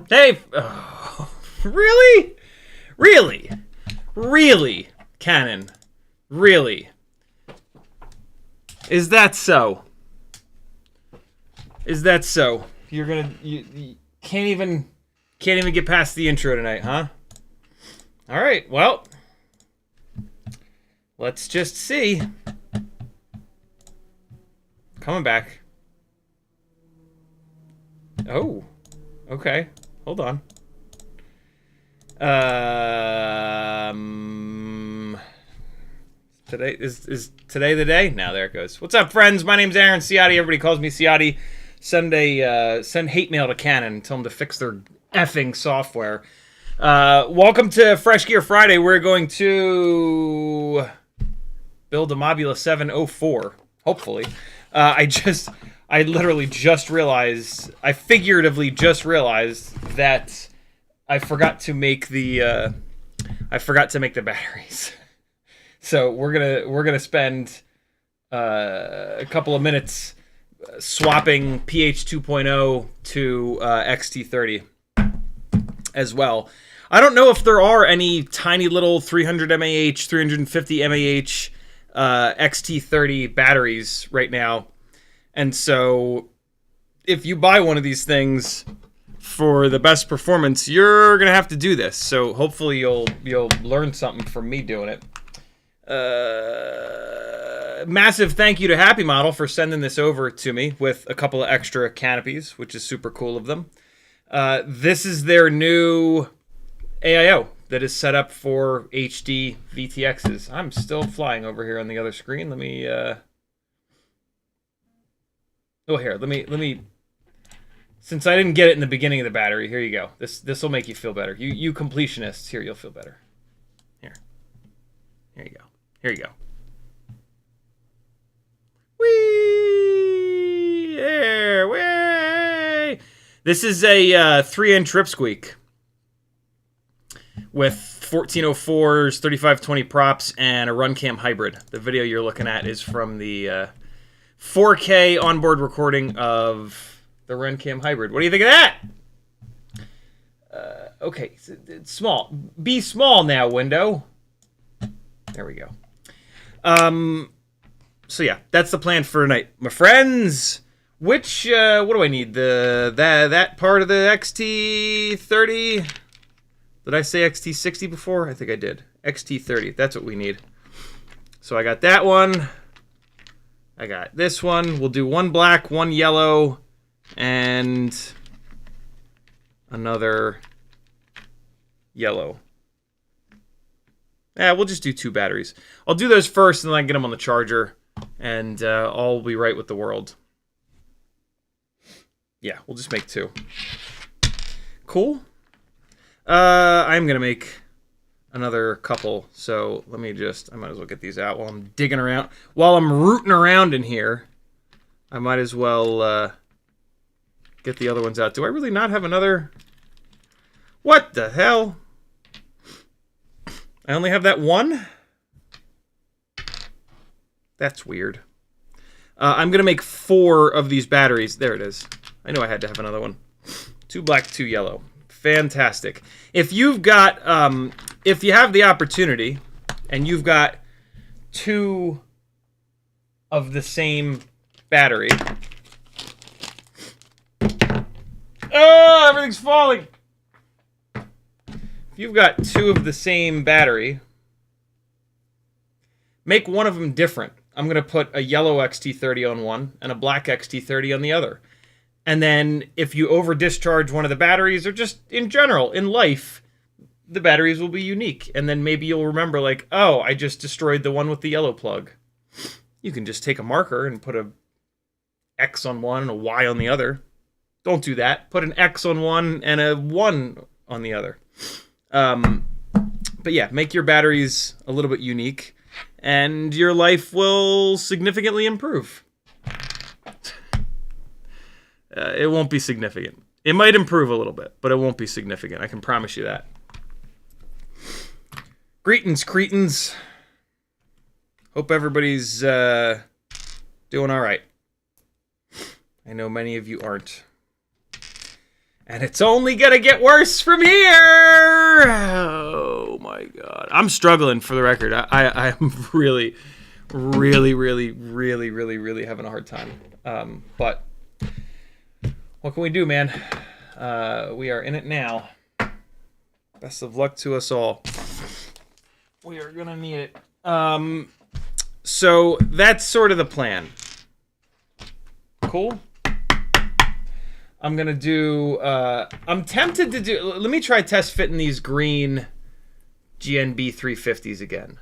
Hey, oh, really? Really? Really, Canon? Really? Is that so? Is that so? You're gonna you can't even get past the intro tonight, huh? All right, well, let's just see. Coming back. Oh, okay. Hold on. Today is today the day? Now there it goes. What's up, friends? My name's Aaron Ciotti. Everybody calls me Ciotti. Send hate mail to Canon and tell them to fix their effing software. Welcome to Fresh Gear Friday. We're going to build a Mobula7 O4. Hopefully, I literally just realized, I figuratively just realized that I forgot to make the batteries. So we're gonna spend a couple of minutes swapping PH 2.0 to XT30 as well. I don't know if there are any tiny little 300 mAh, 350 mAh XT30 batteries right now. And so if you buy one of these things for the best performance, you're going to have to do this. So hopefully you'll learn something from me doing it. Massive thank you to Happymodel for sending this over to me with a couple of extra canopies, which is super cool of them. This is their new AIO that is set up for HD VTXs. I'm still flying over here on the other screen. Let me... Oh, here, let me. Since I didn't get it in the beginning of the battery, here you go. This will make you feel better. You completionists, here you'll feel better. Here you go. Here you go. Whee! There, way! This is a 3-inch ripsqueak with 1404s, 3520 props, and a RunCam hybrid. The video you're looking at is from the 4K onboard recording of the RunCam hybrid. What do you think of that? Okay, it's small. Be small now, window. There we go. So yeah, that's the plan for tonight, my friends. Which what do I need? That part of the XT30. Did I say XT60 before? I think I did. XT30. That's what we need. So I got that one. I got this one. We'll do one black, one yellow, and another yellow. Yeah, we'll just do 2 batteries. I'll do those first, and then I get them on the charger, and all will be right with the world. Yeah, we'll just make 2. Cool. I'm going to make another couple, so let me just, I might as well get these out while I'm digging around. While I'm rooting around in here, I might as well get the other ones out. Do I really not have another? What the hell? I only have that one? That's weird. I'm going to make 4 of these batteries. There it is. I knew I had to have another one. 2 black, 2 yellow. Fantastic. If you've got, if you have the opportunity, and you've got 2 of the same battery. Oh, everything's falling. If you've got 2 of the same battery, make one of them different. I'm going to put a yellow XT30 on one and a black XT30 on the other. And then if you over discharge one of the batteries, or just in general, in life, the batteries will be unique. And then maybe you'll remember, like, oh, I just destroyed the one with the yellow plug. You can just take a marker and put a X on one and a Y on the other. Don't do that. Put an X on one and a 1 on the other. But yeah, make your batteries a little bit unique, and your life will significantly improve. It won't be significant. It might improve a little bit, but it won't be significant. I can promise you that. Greetings, cretins. Hope everybody's doing all right. I know many of you aren't. And it's only gonna get worse from here! Oh my god. I'm struggling, for the record. I'm really having a hard time. But what can we do, man? We are in it now. Best of luck to us all. We are gonna need it. So that's sort of the plan. Cool. I'm gonna do, I'm tempted to do, let me try test fitting these green GNB 350s again.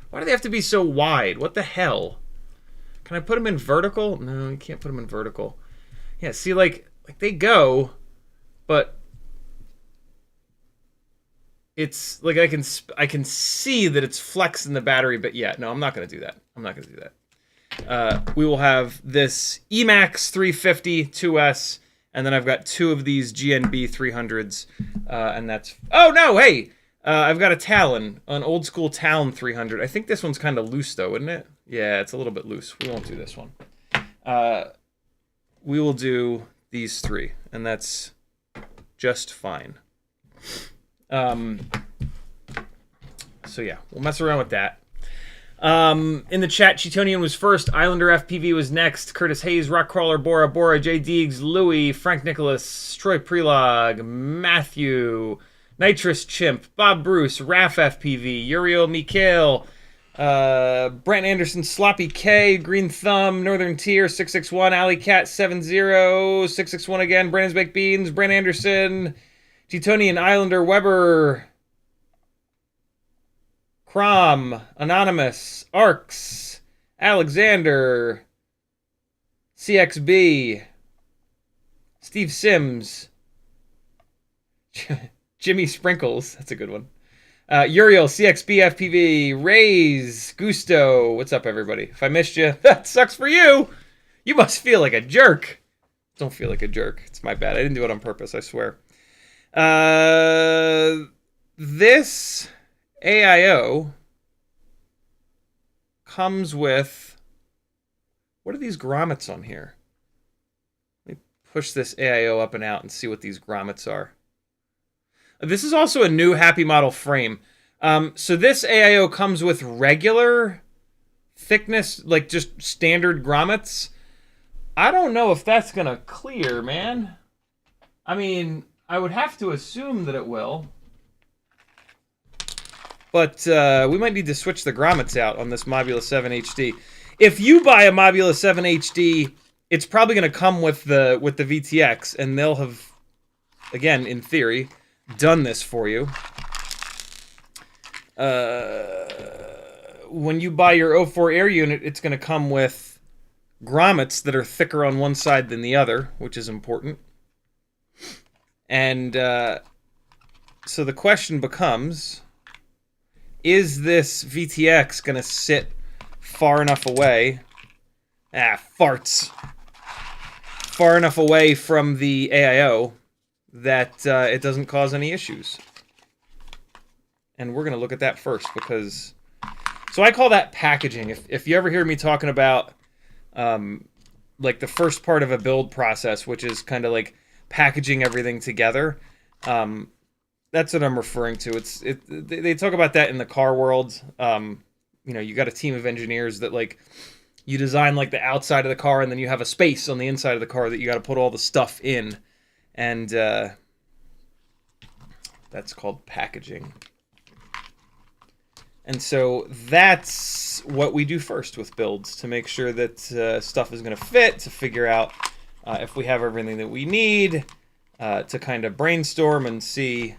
Why do they have to be so wide? What the hell? Can I put them in vertical? No, you can't put them in vertical. Yeah, see, like they go, but it's like I can see that it's flexing the battery, but yeah, no, I'm not gonna do that. I'm not gonna do that. We will have this Emax 350 2S. And then I've got 2 of these GNB 300s, and that's... Oh, no, hey! I've got a Talon, an old school Talon 300. I think this one's kind of loose, though, isn't it? Yeah, it's a little bit loose. We won't do this one. We will do these 3, and that's just fine. So, yeah, we'll mess around with that. In the chat, Cheetonian was first, Islander FPV was next, Curtis Hayes, Rockcrawler, Bora, Jay Deegs, Louie, Frank Nicholas, Troy Prelog, Matthew, Nitrous Chimp, Bob Bruce, Raf FPV, Uriel Mikhail, Brent Anderson, Sloppy K, Green Thumb, Northern Tier, 661, Alley Cat 70, 661 again, Brandon's Baked Beans, Brent Anderson, Cheetonian, Islander, Weber, Crom, Anonymous, Arcs, Alexander, CXB, Steve Sims, Jimmy Sprinkles, that's a good one. Uriel, CXB FPV, Rays, Gusto, what's up everybody? If I missed you, that sucks for you. You must feel like a jerk. Don't feel like a jerk. It's my bad. I didn't do it on purpose, I swear. This AIO comes with, what are these grommets on here? Let me push this AIO up and out and see what these grommets are. This is also a new Happymodel frame. So this AIO comes with regular thickness, like just standard grommets, I don't know if that's gonna clear, man. I mean, I would have to assume that it will. But we might need to switch the grommets out on this Mobula7 HD. If you buy a Mobula7 HD, it's probably going to come with the VTX, and they'll have, again, in theory, done this for you. When you buy your O4 air unit, it's going to come with grommets that are thicker on one side than the other, which is important. And so the question becomes, is this VTX going to sit far enough away? Farts. Far enough away from the AIO that it doesn't cause any issues. And we're going to look at that first because... So I call that packaging. If you ever hear me talking about like the first part of a build process, which is kind of like packaging everything together, that's what I'm referring to. They talk about that in the car world. You know, you got a team of engineers that like you design like the outside of the car, and then you have a space on the inside of the car that you got to put all the stuff in, and that's called packaging. And so that's what we do first with builds, to make sure that stuff is going to fit, to figure out if we have everything that we need, to kind of brainstorm and see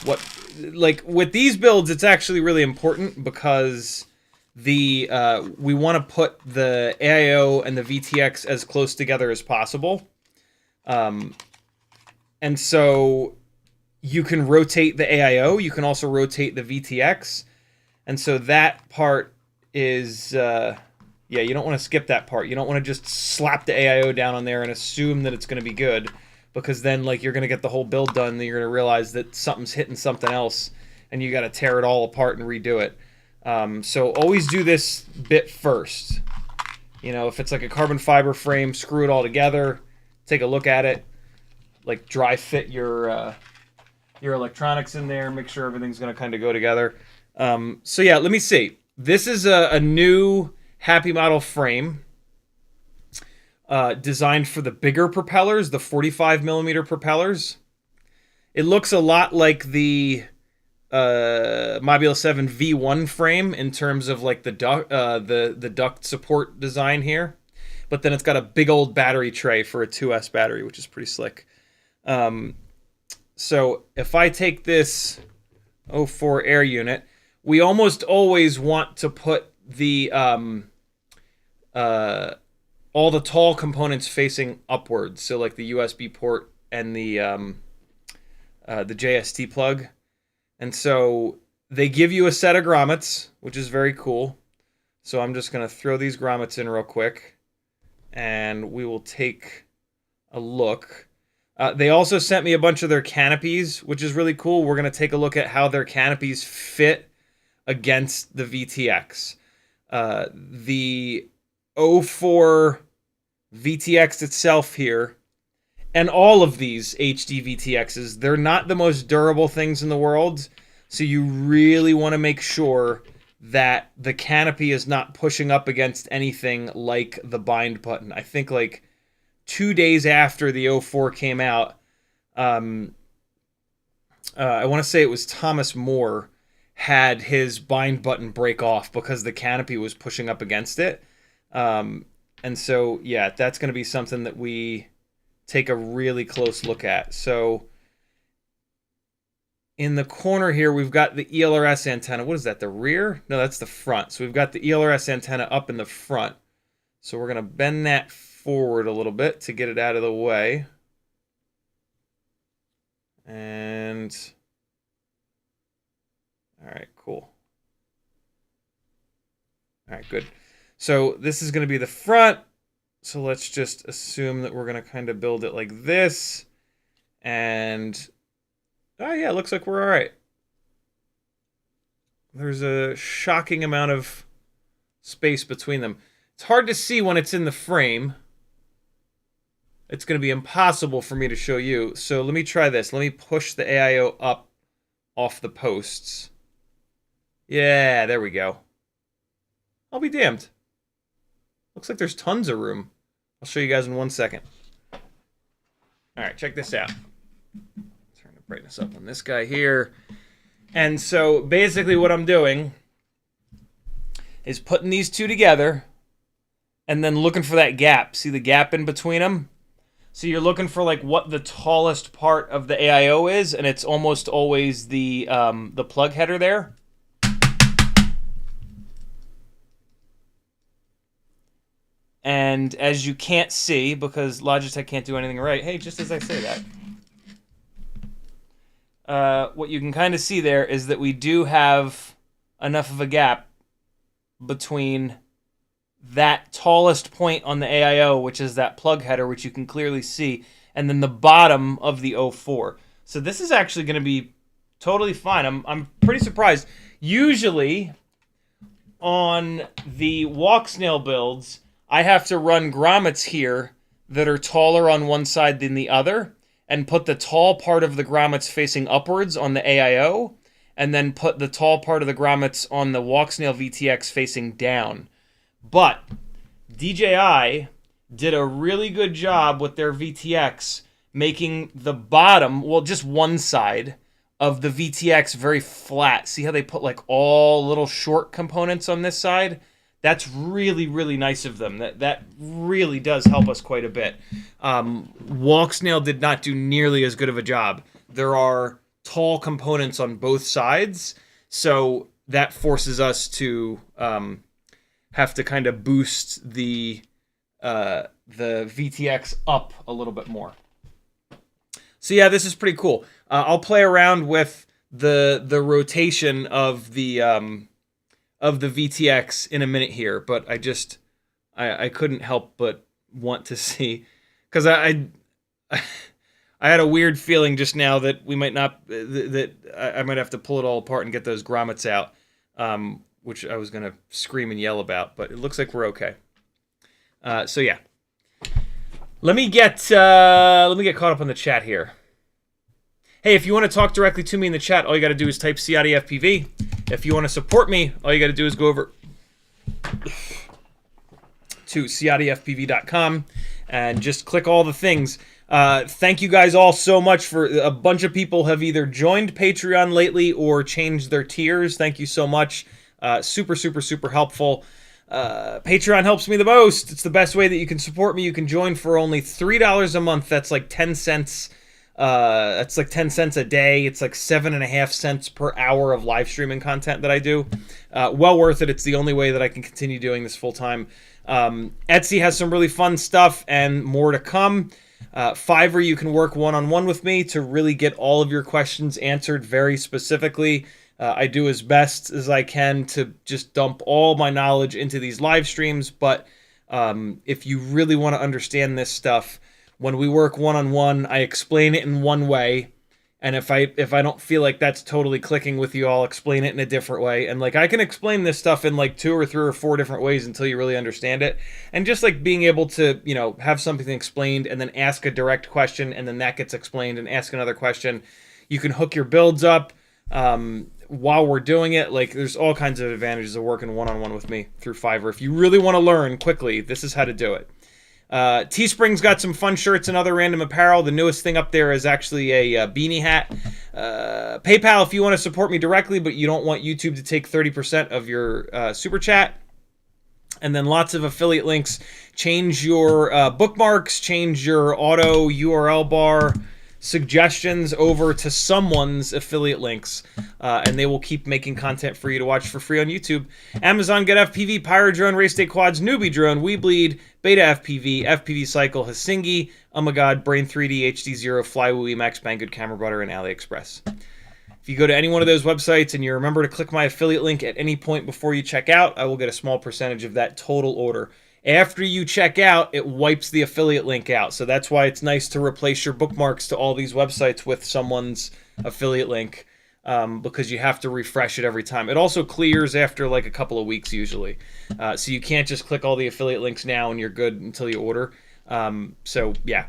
what, like with these builds, it's actually really important because we want to put the AIO and the VTX as close together as possible. And so you can rotate the AIO, you can also rotate the VTX. And so that part is, yeah, you don't want to skip that part. You don't want to just slap the AIO down on there and assume that it's going to be good, because then like you're going to get the whole build done and you're going to realize that something's hitting something else and you got to tear it all apart and redo it. So always do this bit first. You know, if it's like a carbon fiber frame, screw it all together, take a look at it, like dry fit your electronics in there, make sure everything's going to kind of go together. So yeah, let me see. This is a new Happymodel frame designed for the bigger propellers, the 45mm propellers. It looks a lot like the Mobula7 V1 frame in terms of like the duct support design here, but then it's got a big old battery tray for a 2S battery, which is pretty slick. So if I take this O4 air unit, we almost always want to put the all the tall components facing upwards, so like the USB port and the JST plug. And so they give you a set of grommets, which is very cool. So I'm just going to throw these grommets in real quick, and we will take a look. They also sent me a bunch of their canopies, which is really cool. We're going to take a look at how their canopies fit against the VTX. The O4 VTX itself here, and all of these HD VTXs, they're not the most durable things in the world, so you really want to make sure that the canopy is not pushing up against anything like the bind button. I think like 2 days after the O4 came out, I want to say it was Thomas Moore had his bind button break off because the canopy was pushing up against it. And so, yeah, that's going to be something that we take a really close look at. So in the corner here, we've got the ELRS antenna. What is that, the rear? No, that's the front. So we've got the ELRS antenna up in the front. So we're going to bend that forward a little bit to get it out of the way. And all right, cool. All right, good. So this is going to be the front. So let's just assume that we're going to kind of build it like this. And oh yeah, it looks like we're all right. There's a shocking amount of space between them. It's hard to see when it's in the frame. It's going to be impossible for me to show you. So let me try this. Let me push the AIO up off the posts. Yeah, there we go. I'll be damned. Looks like there's tons of room. I'll show you guys in 1 second. All right, check this out. Turn the brightness up on this guy here. And so basically what I'm doing is putting these two together and then looking for that gap. See the gap in between them? So you're looking for like what the tallest part of the AIO is, and it's almost always the plug header there. And as you can't see, because Logitech can't do anything right, hey, just as I say that, what you can kind of see there is that we do have enough of a gap between that tallest point on the AIO, which is that plug header, which you can clearly see, and then the bottom of the O4. So this is actually going to be totally fine. I'm pretty surprised. Usually, on the walk snail builds, I have to run grommets here that are taller on one side than the other, and put the tall part of the grommets facing upwards on the AIO, and then put the tall part of the grommets on the walk snail VTX facing down. But DJI did a really good job with their VTX making the bottom, well, just one side of the VTX very flat. See how they put like all little short components on this side? That's really, really nice of them. That really does help us quite a bit. Walk snail did not do nearly as good of a job. There are tall components on both sides, so that forces us to have to kind of boost the VTX up a little bit more. So yeah, this is pretty cool. I'll play around with the rotation of the VTX in a minute here, but I couldn't help but want to see, because I had a weird feeling just now that we might not, that I might have to pull it all apart and get those grommets out, which I was gonna scream and yell about, but it looks like we're okay. So yeah, let me get caught up on the chat here. Hey, if you want to talk directly to me in the chat, all you got to do is type CiottiFPV. If you want to support me, all you got to do is go over to CiottiFPV.com and just click all the things. Thank you guys all so much. For a bunch of people have either joined Patreon lately or changed their tiers. Thank you so much. Super, super, super helpful. Patreon helps me the most. It's the best way that you can support me. You can join for only $3 a month. That's like 10 cents. That's like 10 cents a day. It's like 7.5 cents per hour of live streaming content that I do. Well worth it. It's the only way that I can continue doing this full time. Etsy has some really fun stuff and more to come. Fiverr, you can work one-on-one with me to really get all of your questions answered very specifically. I do as best as I can to just dump all my knowledge into these live streams, but if you really want to understand this stuff, when we work one-on-one, I explain it in one way, and if I don't feel like that's totally clicking with you, I'll explain it in a different way. And like I can explain this stuff in like 2 or 3 or 4 different ways until you really understand it. And just like being able to, you know, have something explained and then ask a direct question and then that gets explained and ask another question. You can hook your builds up while we're doing it. Like there's all kinds of advantages of working one-on-one with me through Fiverr. If you really want to learn quickly, this is how to do it. Teespring's got some fun shirts and other random apparel. The newest thing up there is actually a beanie hat. PayPal if you want to support me directly, but you don't want YouTube to take 30% of your super chat. And then lots of affiliate links. Change your bookmarks, change your auto URL bar suggestions over to someone's affiliate links, and they will keep making content for you to watch for free on YouTube. Amazon Get FPV, Pyro Drone, Race Day Quads, Newbie Drone, We Bleed, Beta FPV, FPV Cycle, Hasingi, Oh My God, Brain 3D, HD0, Flywoo, Emacs, Banggood, Camera Butter, and AliExpress. If you go to any one of those websites and you remember to click my affiliate link at any point before you check out, I will get a small percentage of that total order. After you check out, it wipes the affiliate link out. So that's why it's nice to replace your bookmarks to all these websites with someone's affiliate link, because you have to refresh it every time. It also clears after like a couple of weeks usually. So you can't just click all the affiliate links now and you're good until you order. So yeah,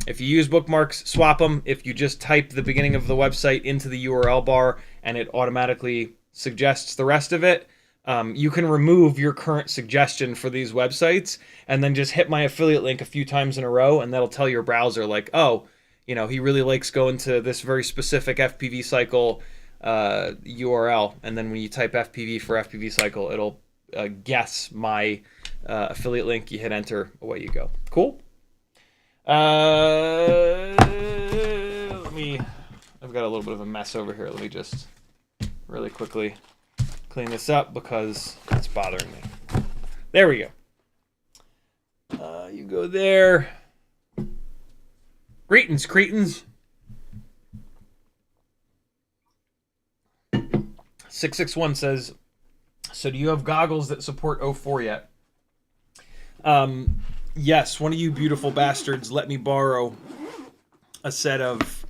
if you use bookmarks, swap them. If you just type the beginning of the website into the URL bar and it automatically suggests the rest of it, you can remove your current suggestion for these websites and then just hit my affiliate link a few times in a row, and that'll tell your browser like, oh, you know, he really likes going to this very specific FPV cycle URL, and then when you type FPV for FPV cycle, it'll guess my affiliate link. You hit enter, away you go. Cool. I've got a little bit of a mess over here. Let me just really quickly clean this up because it's bothering me. There we go. You go there. Greetings, cretins. 661 says, so do you have goggles that support O4 yet? Yes, one of you beautiful bastards let me borrow a set of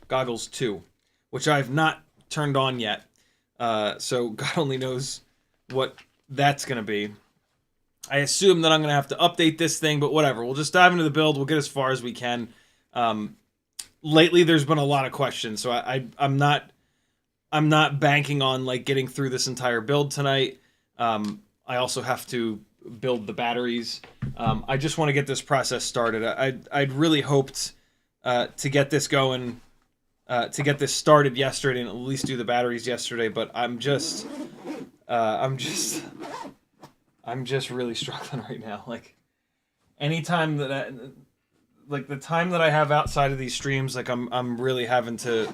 goggles too, which I've not turned on yet. So God only knows what that's going to be. I assume that I'm going to have to update this thing, but whatever. We'll just dive into the build. We'll get as far as we can. Lately, there's been a lot of questions, so I'm not banking on like getting through this entire build tonight. I also have to build the batteries. I just want to get this process started. I'd really hoped to get this going, to get this started yesterday and at least do the batteries yesterday, but I'm just really struggling right now. Like anytime that like the time that I have outside of these streams, like I'm really having to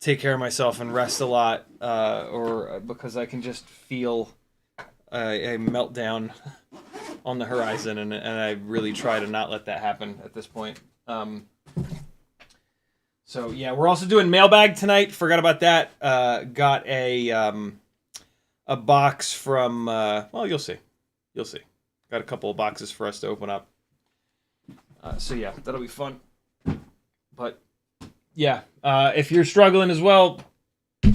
take care of myself and rest a lot, or because I can just feel a meltdown on the horizon, and I really try to not let that happen at this point. So yeah, we're also doing mailbag tonight. Forgot about that. Got a box from well, you'll see. Got a couple of boxes for us to open up. So yeah, that'll be fun. But yeah, if you're struggling as well,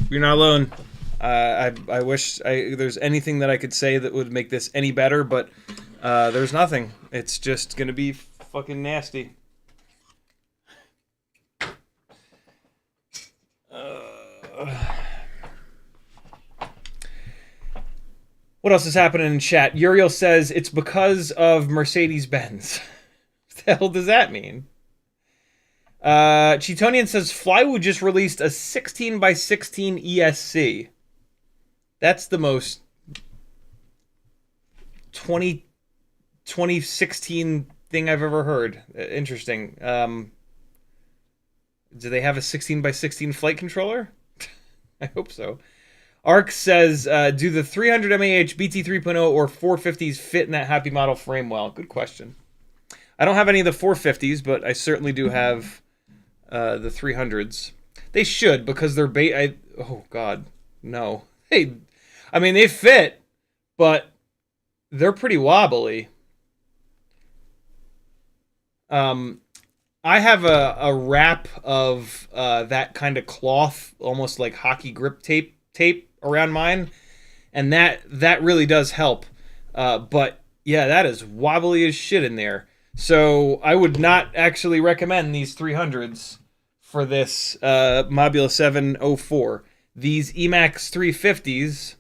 you're not alone. I wish there's anything that I could say that would make this any better, but there's nothing. It's just gonna be fucking nasty. What else is happening in chat? Uriel says it's because of Mercedes-Benz. What the hell does that mean? Cheetonian says Flywood just released a 16x16 ESC. That's the most 2016 thing I've ever heard. Interesting. Do they have a 16x16 flight controller? I hope so. Ark says, do the 300 mAh BT 3.0 or 450s fit in that Happymodel frame well? Good question. I don't have any of the 450s, but I certainly do have the 300s. They should, because they're oh, God. No. Hey, I mean, they fit, but they're pretty wobbly. I have a wrap of that kind of cloth, almost like hockey grip tape around mine, and that really does help. But yeah, that is wobbly as shit in there. So I would not actually recommend these 300s for this Mobula7 O4. These Emax 350s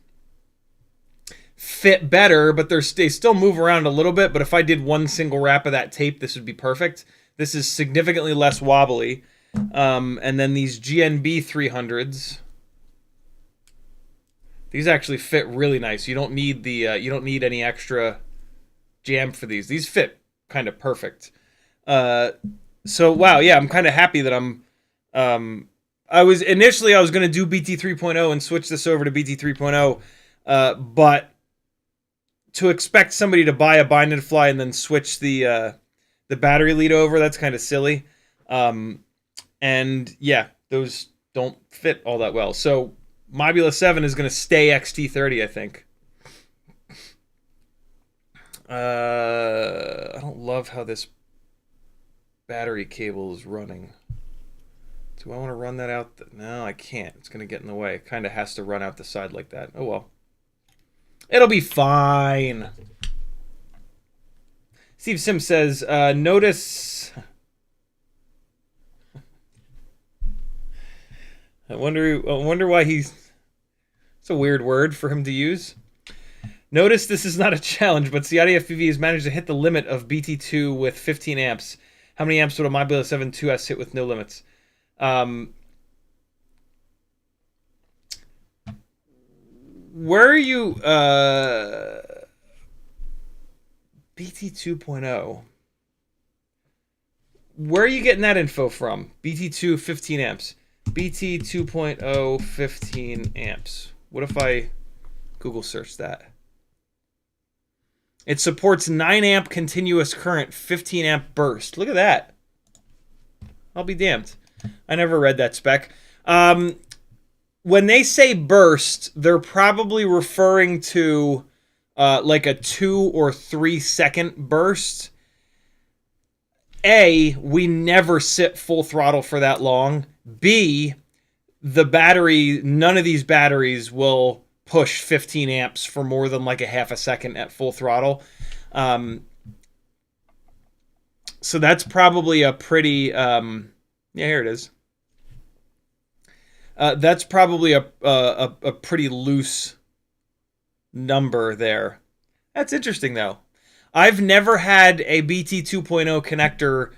fit better, but they still move around a little bit. But if I did one single wrap of that tape, this would be perfect. This is significantly less wobbly. And then these GNB 300s, these actually fit really nice. You don't need the you don't need any extra jam for these. These fit kind of perfect. So wow, yeah, I'm kind of happy that I was going to do BT 3.0 and switch this over to BT 3.0, but to expect somebody to buy a bind and fly and then switch the battery lead over, that's kind of silly. And yeah, those don't fit all that well. So Mobula7 is going to stay XT30, I think. I don't love how this battery cable is running. Do I want to run that out? No, I can't. It's going to get in the way. It kind of has to run out the side like that. Oh, well. It'll be fine. Steve Sims says, notice... I wonder why he's It's a weird word for him to use. Notice this is not a challenge, but CiottiFPV has managed to hit the limit of BT2 with 15 amps. How many amps would a Mobula7 2S hit with no limits? Where are you? BT 2.0. Where are you getting that info from? BT2 15 amps. BT 2.0 15 amps. What if I Google search that? It supports 9 amp continuous current, 15 amp burst. Look at that. I'll be damned. I never read that spec. When they say burst, they're probably referring to like a 2 or 3 second burst. A, we never sit full throttle for that long. B, the battery, none of these batteries will push 15 amps for more than like a half a second at full throttle. So that's probably a pretty, yeah, here it is. That's probably a pretty loose number there. That's interesting, though. I've never had a BT 2.0 connector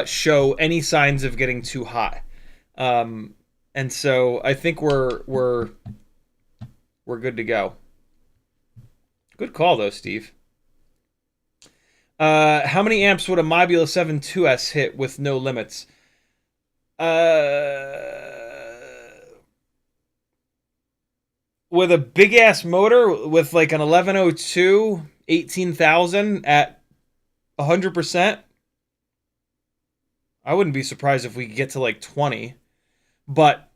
show any signs of getting too hot, and so I think we're good to go. Good call, though, Steve. How many amps would a Mobula7 2S hit with no limits? With a big ass motor with like an 1102 18,000 at 100%, I wouldn't be surprised if we could get to like 20. But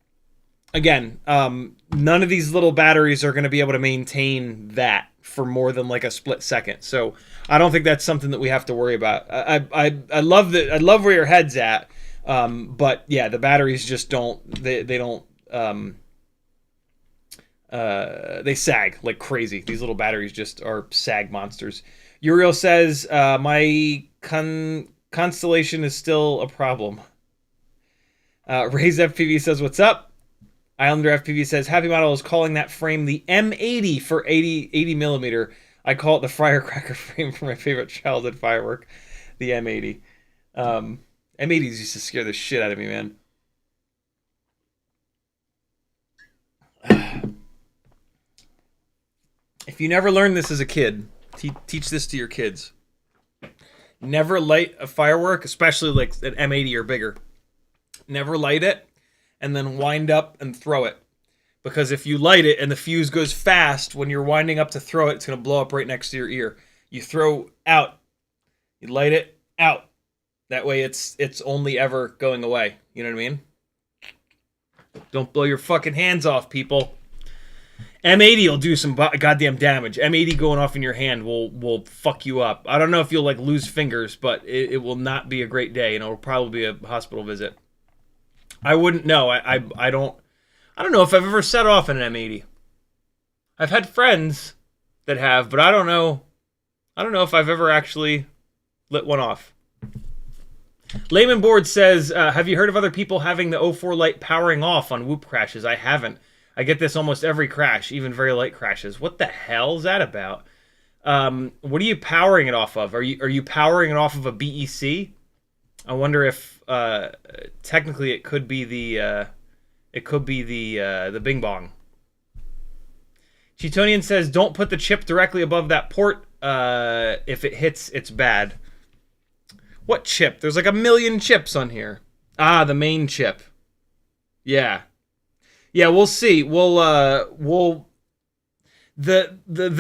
again, none of these little batteries are going to be able to maintain that for more than like a split second. So I don't think that's something that we have to worry about. I love that. I love where your head's at. But yeah, the batteries just don't. They don't. They sag like crazy. These little batteries just are sag monsters. Uriel says, my constellation is still a problem. Raise FPV says, what's up? Islander FPV says, Happymodel is calling that frame the M80 for 80 millimeter. I call it the firecracker frame for my favorite childhood firework, the M80. M80s used to scare the shit out of me, man. If you never learned this as a kid, teach this to your kids. Never light a firework, especially like an M80 or bigger. Never light it and then wind up and throw it. Because if you light it and the fuse goes fast, when you're winding up to throw it, it's going to blow up right next to your ear. You throw out. You light it out. That way it's only ever going away. You know what I mean? Don't blow your fucking hands off, people. M80 will do some goddamn damage. M80 going off in your hand will fuck you up. I don't know if you'll like lose fingers, but it will not be a great day, and it'll probably be a hospital visit. I wouldn't know. I don't know if I've ever set off an M80. I've had friends that have, but I don't know if I've ever actually lit one off. Layman Board says, have you heard of other people having the O4 light powering off on whoop crashes? I haven't. I get this almost every crash, even very light crashes. What the hell is that about? What are you powering it off of? Are you powering it off of a BEC? I wonder if technically it could be the Bing Bong. Cheetonian says, don't put the chip directly above that port. If it hits, it's bad. What chip? There's like a million chips on here. Ah, the main chip. Yeah. Yeah, we'll see. The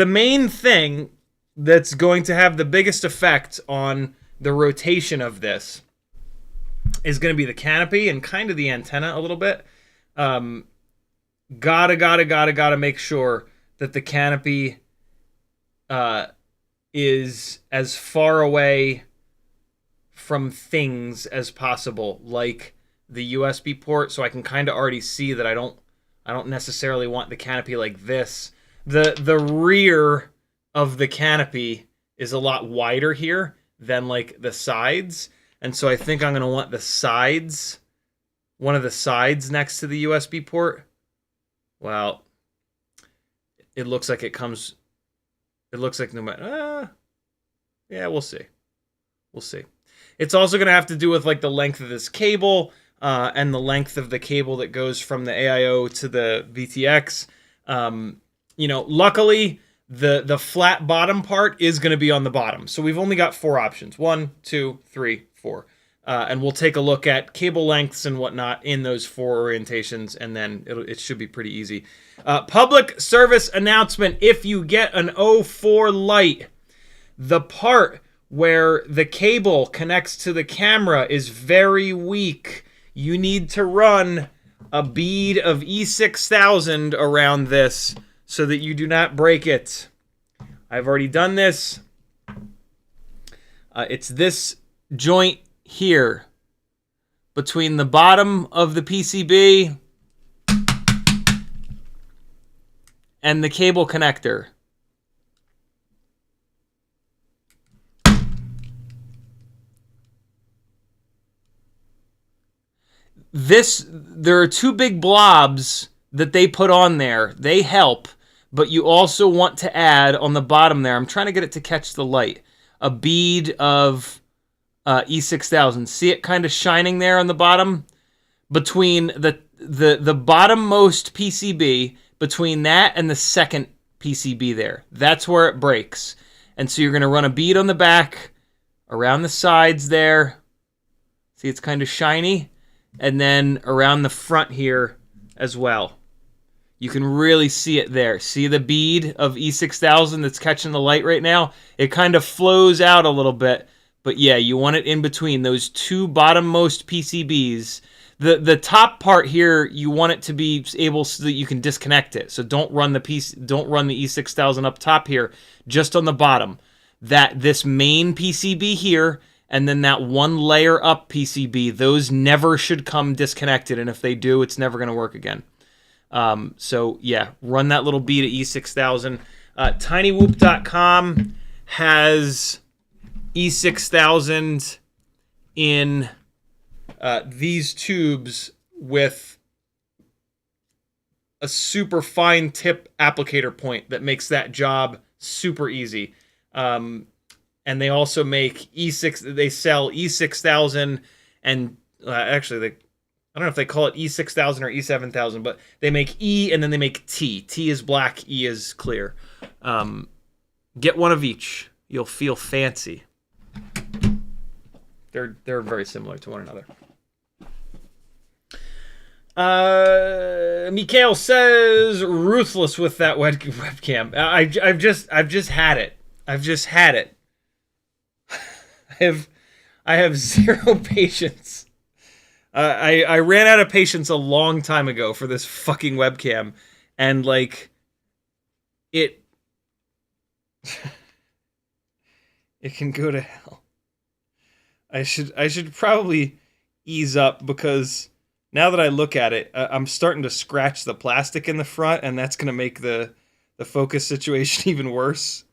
main thing that's going to have the biggest effect on the rotation of this is going to be the canopy and kind of the antenna a little bit. Gotta make sure that the canopy is as far away from things as possible, like the USB port, so I can kind of already see that I don't necessarily want the canopy like this. The rear of the canopy is a lot wider here than like the sides, and so I think I'm going to want the sides, one of the sides next to the USB port. Well, it looks like it comes. It looks like no matter. Yeah, we'll see. We'll see. It's also going to have to do with like the length of this cable and the length of the cable that goes from the AIO to the VTX. You know, luckily the flat bottom part is going to be on the bottom. So we've only got 4 options. 1, 2, 3, 4. And we'll take a look at cable lengths and whatnot in those 4 orientations, and then it should be pretty easy. Public service announcement: if you get an O4 light, the part where the cable connects to the camera is very weak. You need to run a bead of E6000 around this so that you do not break it. I've already done this. It's this joint here between the bottom of the PCB and the cable connector. There are 2 big blobs that they put on there. They help, but you also want to add on the bottom there, I'm trying to get it to catch the light, a bead of E6000. See it kind of shining there on the bottom? Between the bottommost PCB, between that and the second PCB there. That's where it breaks. And so you're going to run a bead on the back, around the sides there. See, it's kind of shiny. And then around the front here as well. You can really see it there. See the bead of E6000 that's catching the light right now? It kind of flows out a little bit. But yeah, you want it in between those 2 bottommost PCBs. The top part here, you want it to be able so that you can disconnect it. So don't run the E6000 up top here, just on the bottom. This main PCB here, and then that 1 layer up PCB, those never should come disconnected, and if they do, it's never going to work again. So yeah, run that little bead at E6000. TinyWhoop.com has E6000 in these tubes with a super fine tip applicator point that makes that job super easy. And they also make they sell E6000 and actually I don't know if they call it E6000 or E7000, but they make E and then they make T. T is black, E is clear. Get one of each. You'll feel fancy. They're very similar to one another. Mikhail says ruthless with that webcam. I've just had it. I've just had it. I have 0 patience. I ran out of patience a long time ago for this fucking webcam, and like it can go to hell. I should probably ease up, because now that I look at it, I'm starting to scratch the plastic in the front, and that's gonna make the focus situation even worse.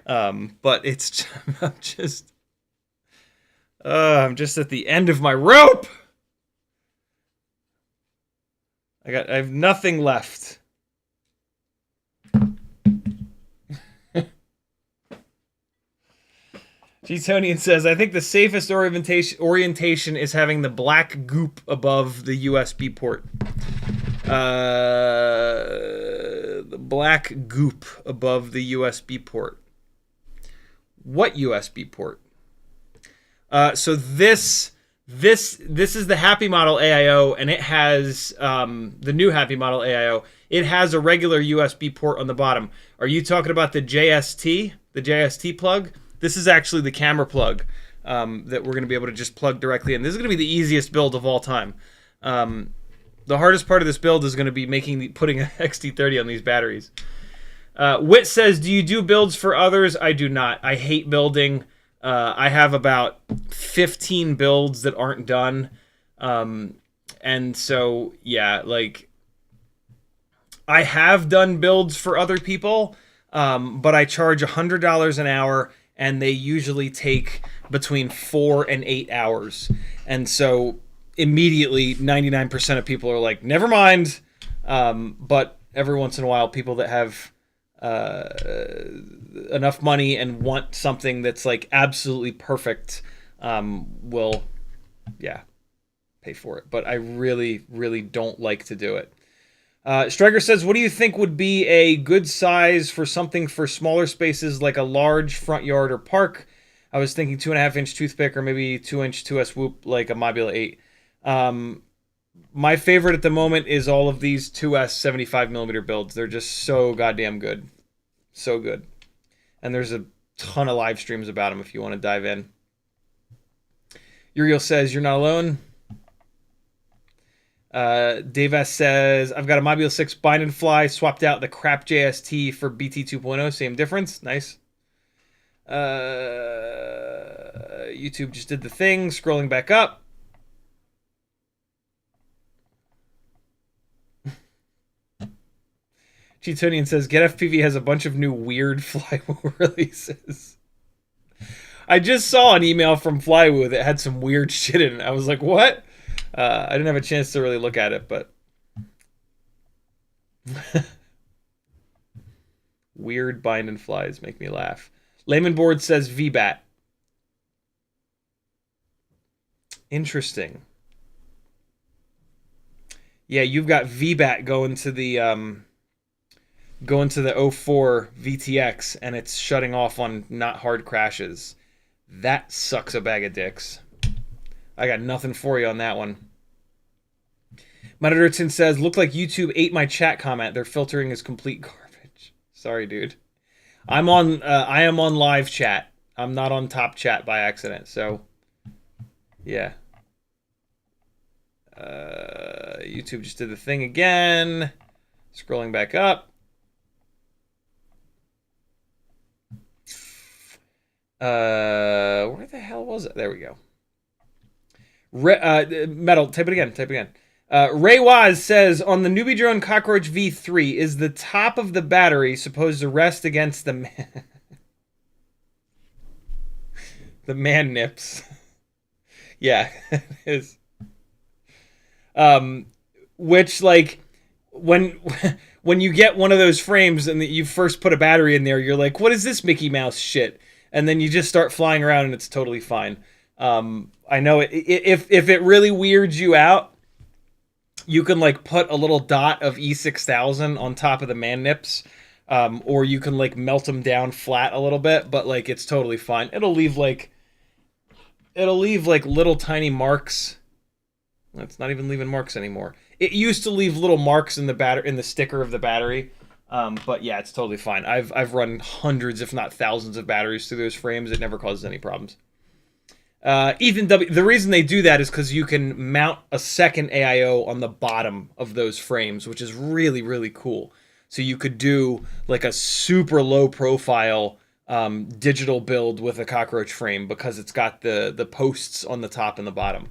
But it's I'm just at the end of my rope. I have nothing left. G-Tonian says, I think the safest orientation is having the black goop above the USB port. The black goop above the USB port. What USB port? So this is the Happymodel AIO, and it has the new Happymodel AIO. It has a regular USB port on the bottom. Are you talking about the JST plug? This is actually the camera plug that we're going to be able to just plug directly in. This is going to be the easiest build of all time. The hardest part of this build is going to be putting an XT30 on these batteries. Wit says, do you do builds for others? I do not. I hate building. I have about 15 builds that aren't done. And so, yeah, like, I have done builds for other people, but I charge $100 an hour, and they usually take between 4 and 8 hours. And so immediately 99% of people are like, never mind. But every once in a while, people that have enough money and want something that's like absolutely perfect, will, yeah, pay for it. But I really, really don't like to do it. Striker says, what do you think would be a good size for something for smaller spaces like a large front yard or park? I was thinking 2.5-inch toothpick or maybe 2-inch 2S whoop like a Mobula 8. My favorite at the moment is all of these 2S 75mm builds. They're just so goddamn good. So good. And there's a ton of live streams about them if you want to dive in. Uriel says, you're not alone. Dave S says, I've got a Mobula 6 bind and fly, swapped out the crap JST for BT 2.0. Same difference. Nice. YouTube just did the thing. Scrolling back up. Cheetonian says, Get FPV has a bunch of new weird Flywoo releases. I just saw an email from Flywoo that had some weird shit in it. I was like, what? I didn't have a chance to really look at it, but... Weird bind and flies make me laugh. Layman Board says VBAT. Interesting. Yeah, you've got VBAT going to the O4 VTX, and it's shutting off on not hard crashes. That sucks a bag of dicks. I got nothing for you on that one. Moniterton says, look like YouTube ate my chat comment. Their filtering is complete garbage. Sorry, dude. I am on live chat. I'm not on top chat by accident, so yeah. YouTube just did the thing again. Scrolling back up. Where the hell was it? There we go. Metal, type it again. Ray Waz says, on the Newbie Drone Cockroach V3, is the top of the battery supposed to rest against the man nips? Yeah, it is. Which, like, when you get one of those frames and you first put a battery in there, you're like, what is this Mickey Mouse shit? And then you just start flying around and it's totally fine. I know if it really weirds you out, you can like put a little dot of E6000 on top of the man nips, or you can like melt them down flat a little bit, but like it's totally fine. It'll leave like little tiny marks. It's not even leaving marks anymore. It used to leave little marks in the sticker of the battery, but yeah, it's totally fine. I've run hundreds, if not thousands, of batteries through those frames. It never causes any problems. Ethan W. The reason they do that is because you can mount a second AIO on the bottom of those frames, which is really, really cool. So you could do like a super low profile digital build with a cockroach frame because it's got the posts on the top and the bottom.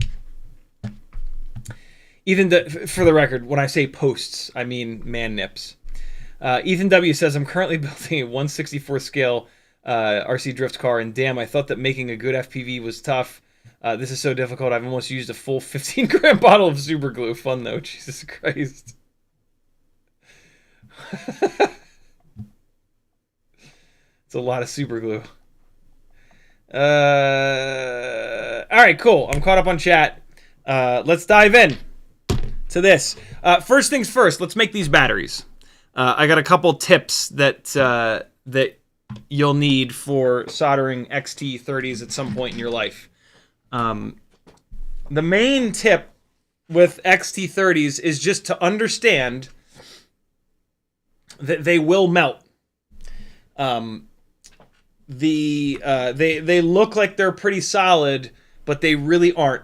For the record, when I say posts, I mean man nips. Ethan W. says, I'm currently building a 1/64 scale RC drift car, and damn, I thought that making a good FPV was tough. This is so difficult. I've almost used a full 15-gram bottle of super glue. Fun though, Jesus Christ. It's a lot of super glue. All right, cool. I'm caught up on chat. Let's dive in to this. First things first, let's make these batteries. I got a couple tips that you'll need for soldering XT30s at some point in your life. The main tip with XT30s is just to understand that they will melt. They look like they're pretty solid, but they really aren't.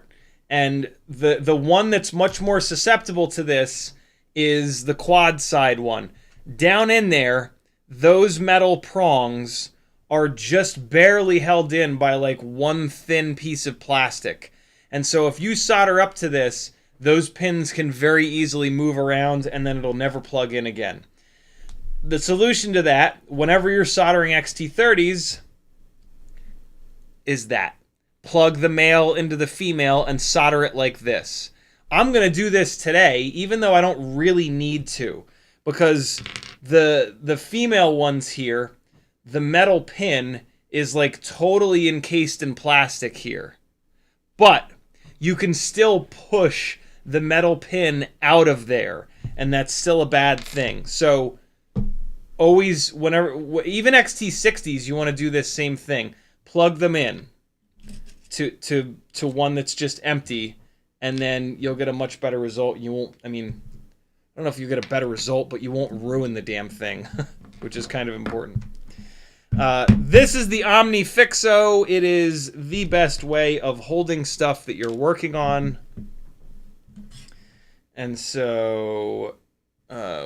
And the one that's much more susceptible to this is the quad side one. Down in there, those metal prongs are just barely held in by like one thin piece of plastic. And so if you solder up to this, those pins can very easily move around and then it'll never plug in again. The solution to that, whenever you're soldering XT30s, is that. Plug the male into the female and solder it like this. I'm going to do this today, even though I don't really need to. because the female ones here, the metal pin is like totally encased in plastic here. But you can still push the metal pin out of there, and that's still a bad thing. So always, whenever, even XT60s, you want to do this same thing. Plug them in to one that's just empty, and then you'll get a much better result. You won't, I mean, I don't know if you get a better result, but you won't ruin the damn thing, which is kind of important. This is the Omni Fixo. It is the best way of holding stuff that you're working on. And so,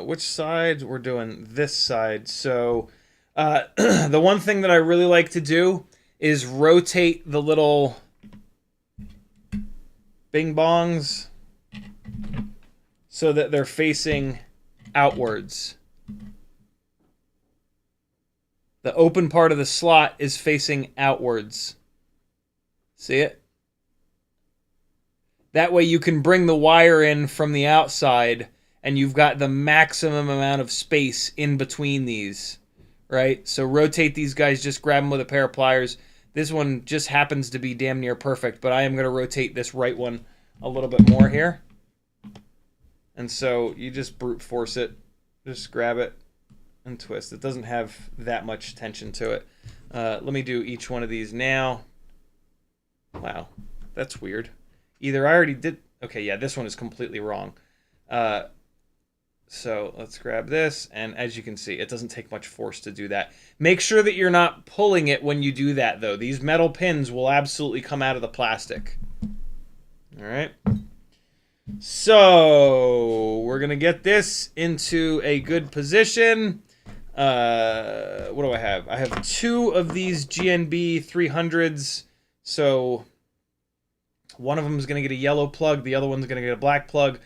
which side? We're doing this side. So, the one thing that I really like to do is rotate the little bing bongs so that they're facing outwards. The open part of the slot is facing outwards. See it? That way you can bring the wire in from the outside, and you've got the maximum amount of space in between these, right? So rotate these guys, just grab them with a pair of pliers. This one just happens to be damn near perfect, but I am going to rotate this right one a little bit more here. And so you just brute force it. Just grab it and twist. It doesn't have that much tension to it. Let me do each one of these now. Wow, that's weird. Either I already did... Okay, yeah, this one is completely wrong. So let's grab this, and as you can see, it doesn't take much force to do that. Make sure that you're not pulling it when you do that, though. These metal pins will absolutely come out of the plastic. All right. So we're going to get this into a good position. What do I have? I have 2 of these GNB 300s. So one of them is going to get a yellow plug. The other one's going to get a black plug.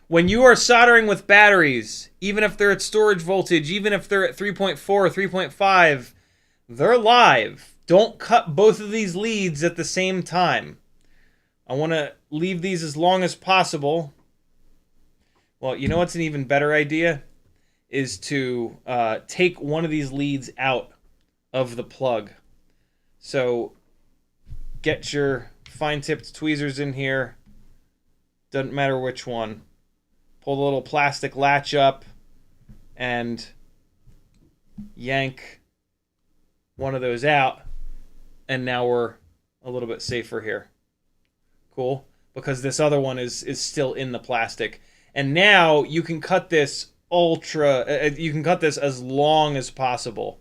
When you are soldering with batteries, even if they're at storage voltage, even if they're at 3.4 or 3.5, they're live. Don't cut both of these leads at the same time. I want to leave these as long as possible. Well, you know what's an even better idea? Is to take one of these leads out of the plug. So get your fine-tipped tweezers in here. Doesn't matter which one. Pull the little plastic latch up and yank one of those out. And now we're a little bit safer here. Cool. Because this other one is still in the plastic. And now you can cut this you can cut this as long as possible.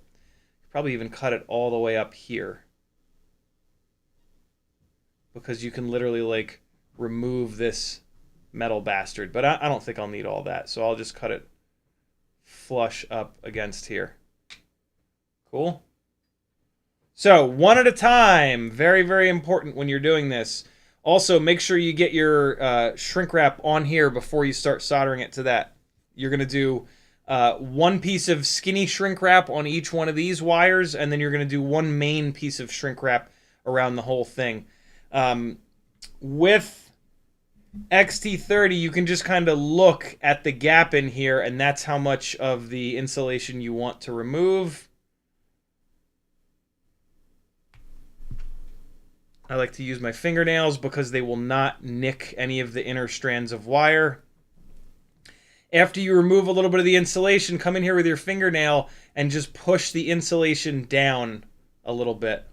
Probably even cut it all the way up here. Because you can literally, like, remove this metal bastard. But I don't think I'll need all that. So I'll just cut it flush up against here. Cool? So, one at a time. Very, very important when you're doing this. Also, make sure you get your shrink wrap on here before you start soldering it to that. You're going to do one piece of skinny shrink wrap on each one of these wires, and then you're going to do one main piece of shrink wrap around the whole thing. With XT30, you can just kind of look at the gap in here, and that's how much of the insulation you want to remove. I like to use my fingernails because they will not nick any of the inner strands of wire. After you remove a little bit of the insulation, come in here with your fingernail and just push the insulation down a little bit.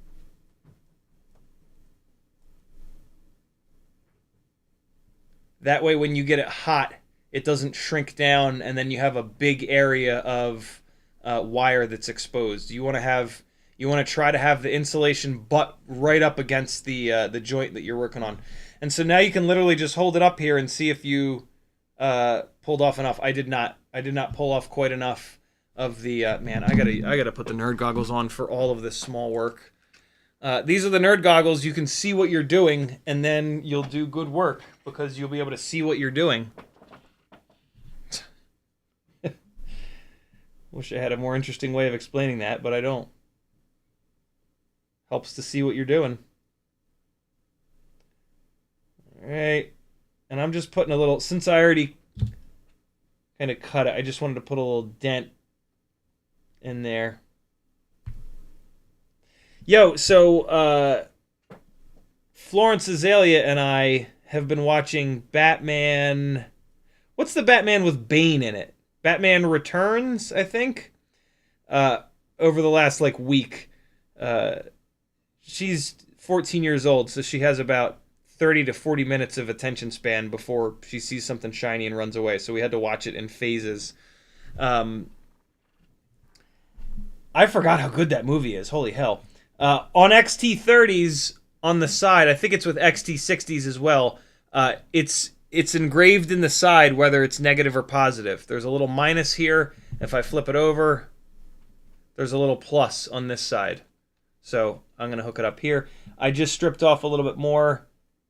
That way when you get it hot, it doesn't shrink down and then you have a big area of wire that's exposed. You want to try to have the insulation butt right up against the joint that you're working on. And so now you can literally just hold it up here and see if you pulled off enough. I did not pull off quite enough of the man. I gotta put the nerd goggles on for all of this small work. These are the nerd goggles. You can see what you're doing, and then you'll do good work because you'll be able to see what you're doing. Wish I had a more interesting way of explaining that, but I don't. Helps to see what you're doing. All right. And I'm just putting a little, since I already kind of cut it. I just wanted to put a little dent in there. Yo, so Florence Azalea and I have been watching Batman. What's the Batman with Bane in it? Batman Returns, I think. Over the last like week. She's 14 years old, so she has about 30 to 40 minutes of attention span before she sees something shiny and runs away. So we had to watch it in phases. I forgot how good that movie is. Holy hell. On XT30s on the side, I think it's with XT60s as well, it's engraved in the side whether it's negative or positive. There's a little minus here. If I flip it over, there's a little plus on this side. So I'm going to hook it up here. I just stripped off a little bit more,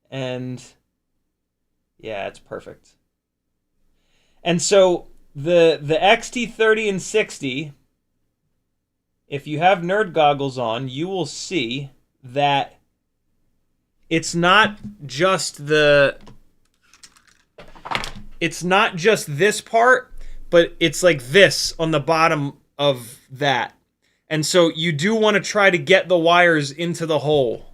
and yeah, it's perfect. And so the XT30 and 60, if you have nerd goggles on, you will see that it's not just this part, but it's like this on the bottom of that. And so you do want to try to get the wires into the hole.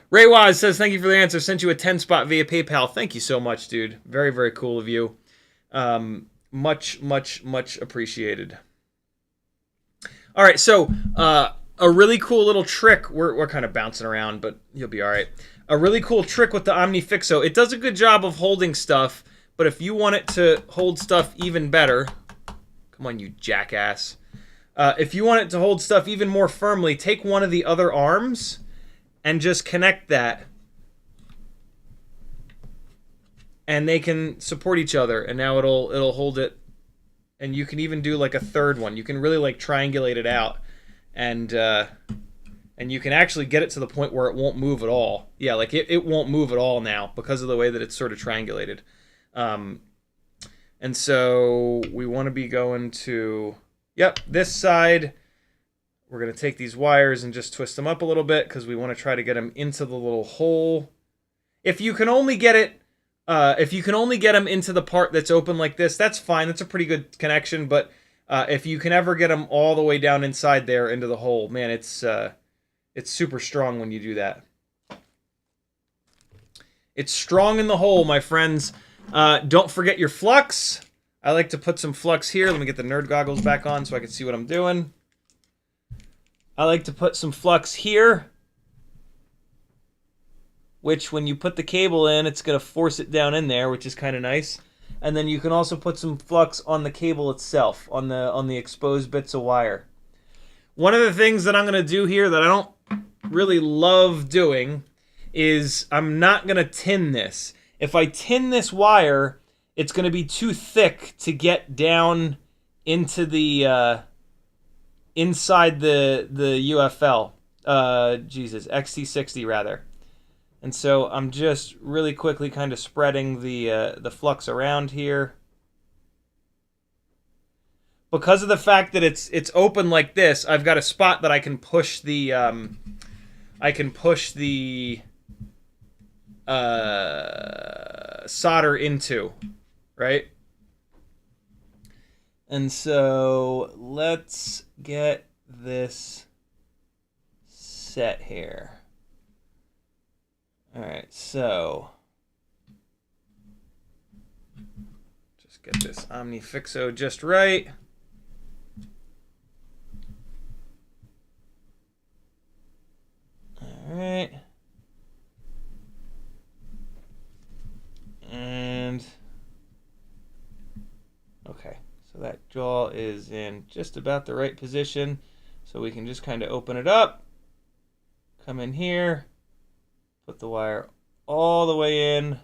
Ray Waz says, thank you for the answer. Sent you a 10 spot via PayPal. Thank you so much, dude. Very, very cool of you. Much, much, much appreciated. All right, so a really cool little trick. We're kind of bouncing around, but you'll be all right. A really cool trick with the OmniFixo. It does a good job of holding stuff, but if you want it to hold stuff even better, come on, you jackass. If you want it to hold stuff even more firmly, take one of the other arms and just connect that. And they can support each other, and now it'll hold it. And you can even do like a third one. You can really like triangulate it out, and you can actually get it to the point where it won't move at all. Yeah, like it won't move at all now because of the way that it's sort of triangulated. And so we want to be going to, yep, this side. We're going to take these wires and just twist them up a little bit because we want to try to get them into the little hole. If you can only get it, if you can only get them into the part that's open like this, that's fine. That's a pretty good connection. But if you can ever get them all the way down inside there into the hole, man, it's super strong when you do that. It's strong in the hole, my friends. Don't forget your flux. I like to put some flux here. Let me get the nerd goggles back on so I can see what I'm doing. I like to put some flux here, which when you put the cable in, it's going to force it down in there, which is kind of nice. And then you can also put some flux on the cable itself, on the exposed bits of wire. One of the things that I'm going to do here that I don't really love doing is I'm not going to tin this. If I tin this wire, it's going to be too thick to get down into the inside the UFL. XT60 rather. And so I'm just really quickly kind of spreading the flux around here. Because of the fact that it's open like this, I've got a spot that I can push the solder into, right? And so let's get this set here. All right, so just get this OmniFixo just right. All right. And okay, so that jaw is in just about the right position. So we can just kind of open it up, come in here, put the wire all the way in,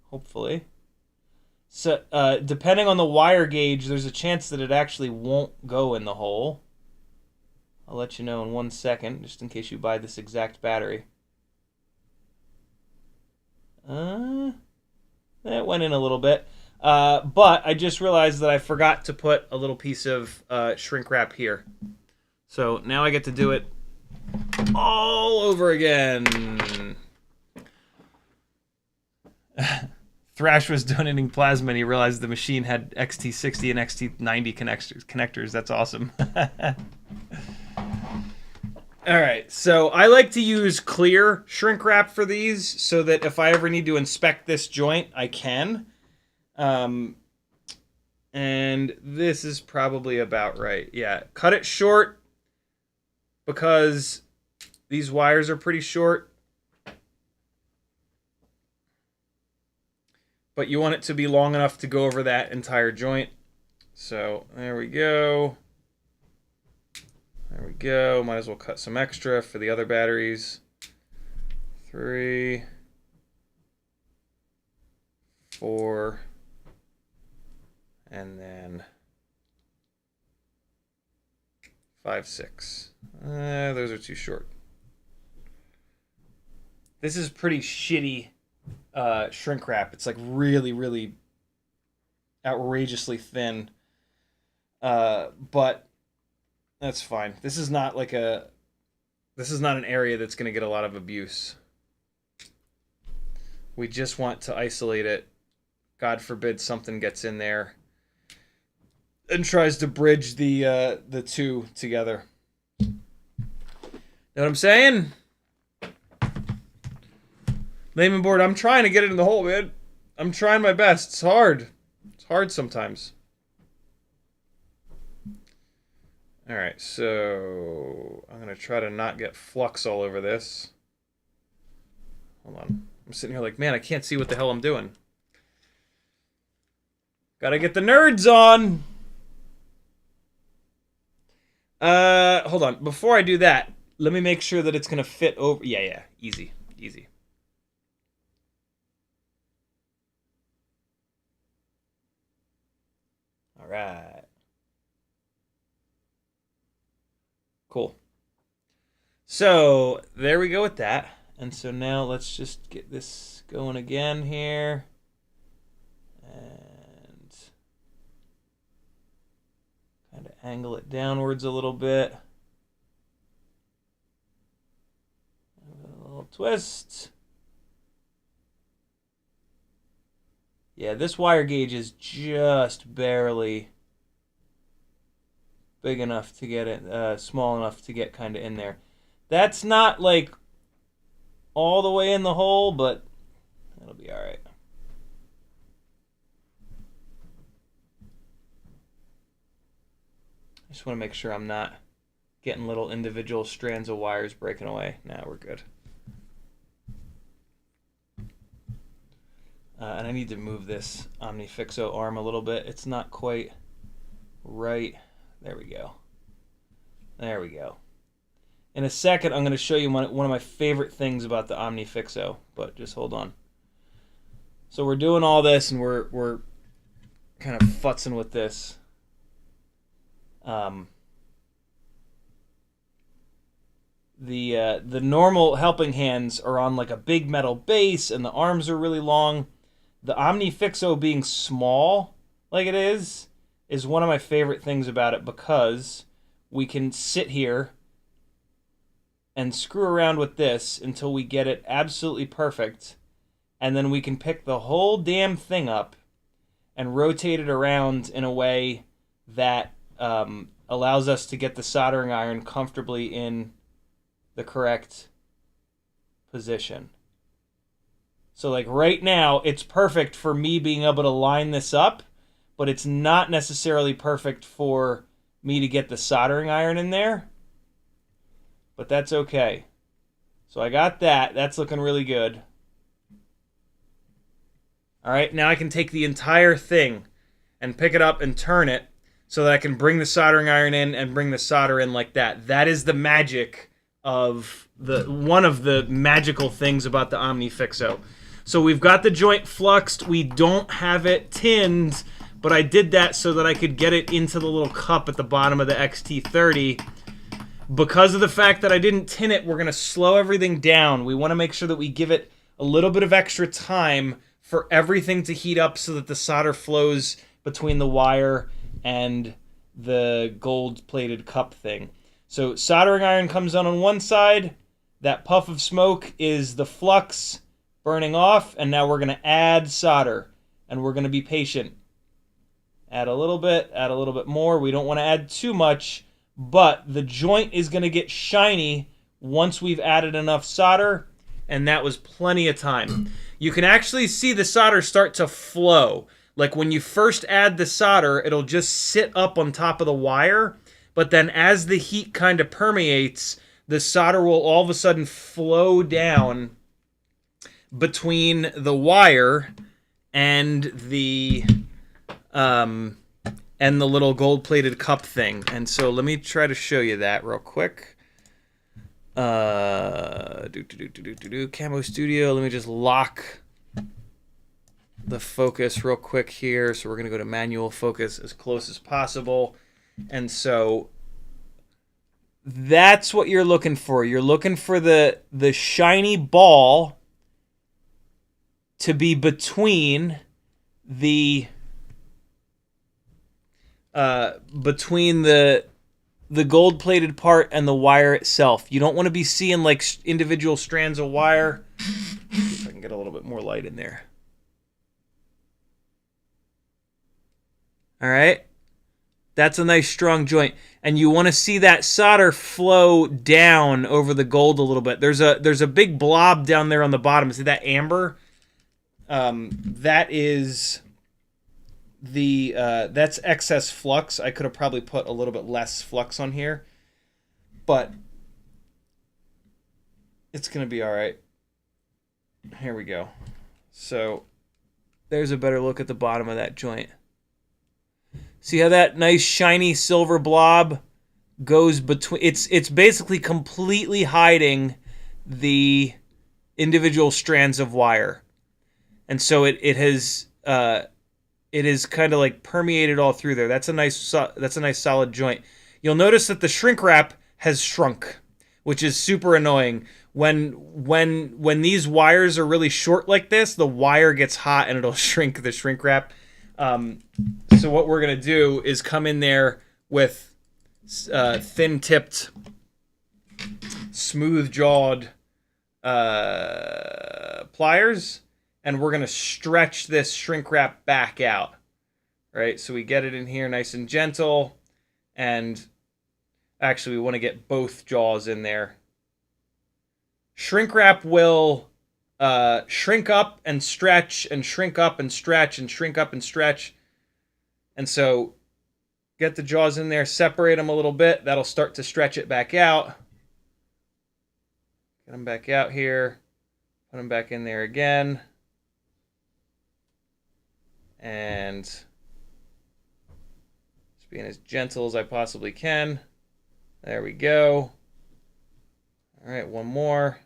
hopefully. So depending on the wire gauge, there's a chance that it actually won't go in the hole. I'll let you know in 1 second, just in case you buy this exact battery. That went in a little bit. But I just realized that I forgot to put a little piece of shrink wrap here. So now I get to do it all over again. Thrash was donating plasma and he realized the machine had XT60 and XT90 connectors. That's awesome. All right, so I like to use clear shrink wrap for these so that if I ever need to inspect this joint, I can. And this is probably about right. Yeah, cut it short because these wires are pretty short. But you want it to be long enough to go over that entire joint. So there we go. There we go. Might as well cut some extra for the other batteries. 3, 4, and then 5, 6. Those are too short. This is pretty shitty shrink wrap. It's like really, really outrageously thin. But that's fine. This is not like this is not an area that's going to get a lot of abuse. We just want to isolate it. God forbid something gets in there and tries to bridge the two together. Know what I'm saying? Layman board, I'm trying to get it in the hole, man. I'm trying my best. It's hard. It's hard sometimes. All right, so I'm going to try to not get flux all over this. Hold on. I'm sitting here like, man, I can't see what the hell I'm doing. Gotta get the nerds on. Hold on. Before I do that, let me make sure that it's going to fit over. Yeah. Easy. Easy. All right. Cool. So there we go with that. And so now let's just get this going again here. And kind of angle it downwards a little bit. A little twist. Yeah, this wire gauge is just barely big enough to get it, small enough to get kind of in there. That's not like all the way in the hole, but it'll be all right. I just want to make sure I'm not getting little individual strands of wires breaking away. Now we're good. And I need to move this OmniFixo arm a little bit. It's not quite right. There we go. There we go. In a second, I'm going to show you one of my favorite things about the OmniFixo, but just hold on. So we're doing all this, and we're kind of futzing with this. The normal helping hands are on like a big metal base, and the arms are really long. The OmniFixo being small, like it is one of my favorite things about it because we can sit here and screw around with this until we get it absolutely perfect, and then we can pick the whole damn thing up and rotate it around in a way that allows us to get the soldering iron comfortably in the correct position. So like right now, it's perfect for me being able to line this up, but it's not necessarily perfect for me to get the soldering iron in there. But that's okay. So I got that. That's looking really good. All right, now I can take the entire thing and pick it up and turn it so that I can bring the soldering iron in and bring the solder in like that. That is the magic of one of the magical things about the OmniFixo. So we've got the joint fluxed. We don't have it tinned, but I did that so that I could get it into the little cup at the bottom of the XT30. Because of the fact that I didn't tin it, we're going to slow everything down. We want to make sure that we give it a little bit of extra time for everything to heat up so that the solder flows between the wire and the gold-plated cup thing. So soldering iron comes on one side. That puff of smoke is the flux burning off, and now we're going to add solder, and we're going to be patient. Add a little bit more. We don't want to add too much, but the joint is going to get shiny once we've added enough solder, and that was plenty of time. You can actually see the solder start to flow. Like when you first add the solder, it'll just sit up on top of the wire, but then as the heat kind of permeates, the solder will all of a sudden flow down between the wire and the little gold-plated cup thing. And so let me try to show you that real quick. Camo Studio. Let me just lock the focus real quick here. So we're going to go to manual focus as close as possible. And so that's what you're looking for. You're looking for the shiny ball to be between the gold-plated part and the wire itself. You don't want to be seeing like individual strands of wire. See if I can get a little bit more light in there. All right. That's a nice strong joint. And you want to see that solder flow down over the gold a little bit. There's a big blob down there on the bottom. See that amber? That is that's excess flux. I could have probably put a little bit less flux on here, but it's gonna be all right. Here we go. So there's a better look at the bottom of that joint. See how that nice shiny silver blob goes between? It's basically completely hiding the individual strands of wire, and so it has kind of like permeated all through there. That's a nice solid joint. You'll notice that the shrink wrap has shrunk, which is super annoying. When these wires are really short like this, the wire gets hot and it'll shrink the shrink wrap. So what we're gonna do is come in there with thin-tipped, smooth-jawed pliers, and we're gonna stretch this shrink wrap back out. Right, so we get it in here nice and gentle, and actually we want to get both jaws in there. Shrink wrap will shrink up and stretch and shrink up and stretch and shrink up and stretch. And so get the jaws in there, separate them a little bit. That'll start to stretch it back out. Get them back out here. Put them back in there again. And just being as gentle as I possibly can. There we go. All right, one more.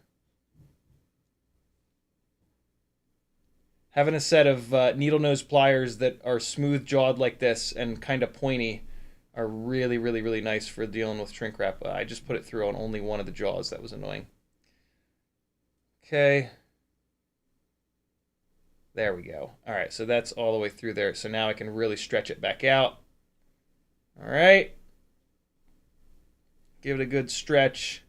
Having a set of needle nose pliers that are smooth jawed like this and kind of pointy are really, really, really nice for dealing with shrink wrap. I just put it through on only one of the jaws. That was annoying. Okay. There we go. All right, so that's all the way through there. So now I can really stretch it back out. All right. Give it a good stretch.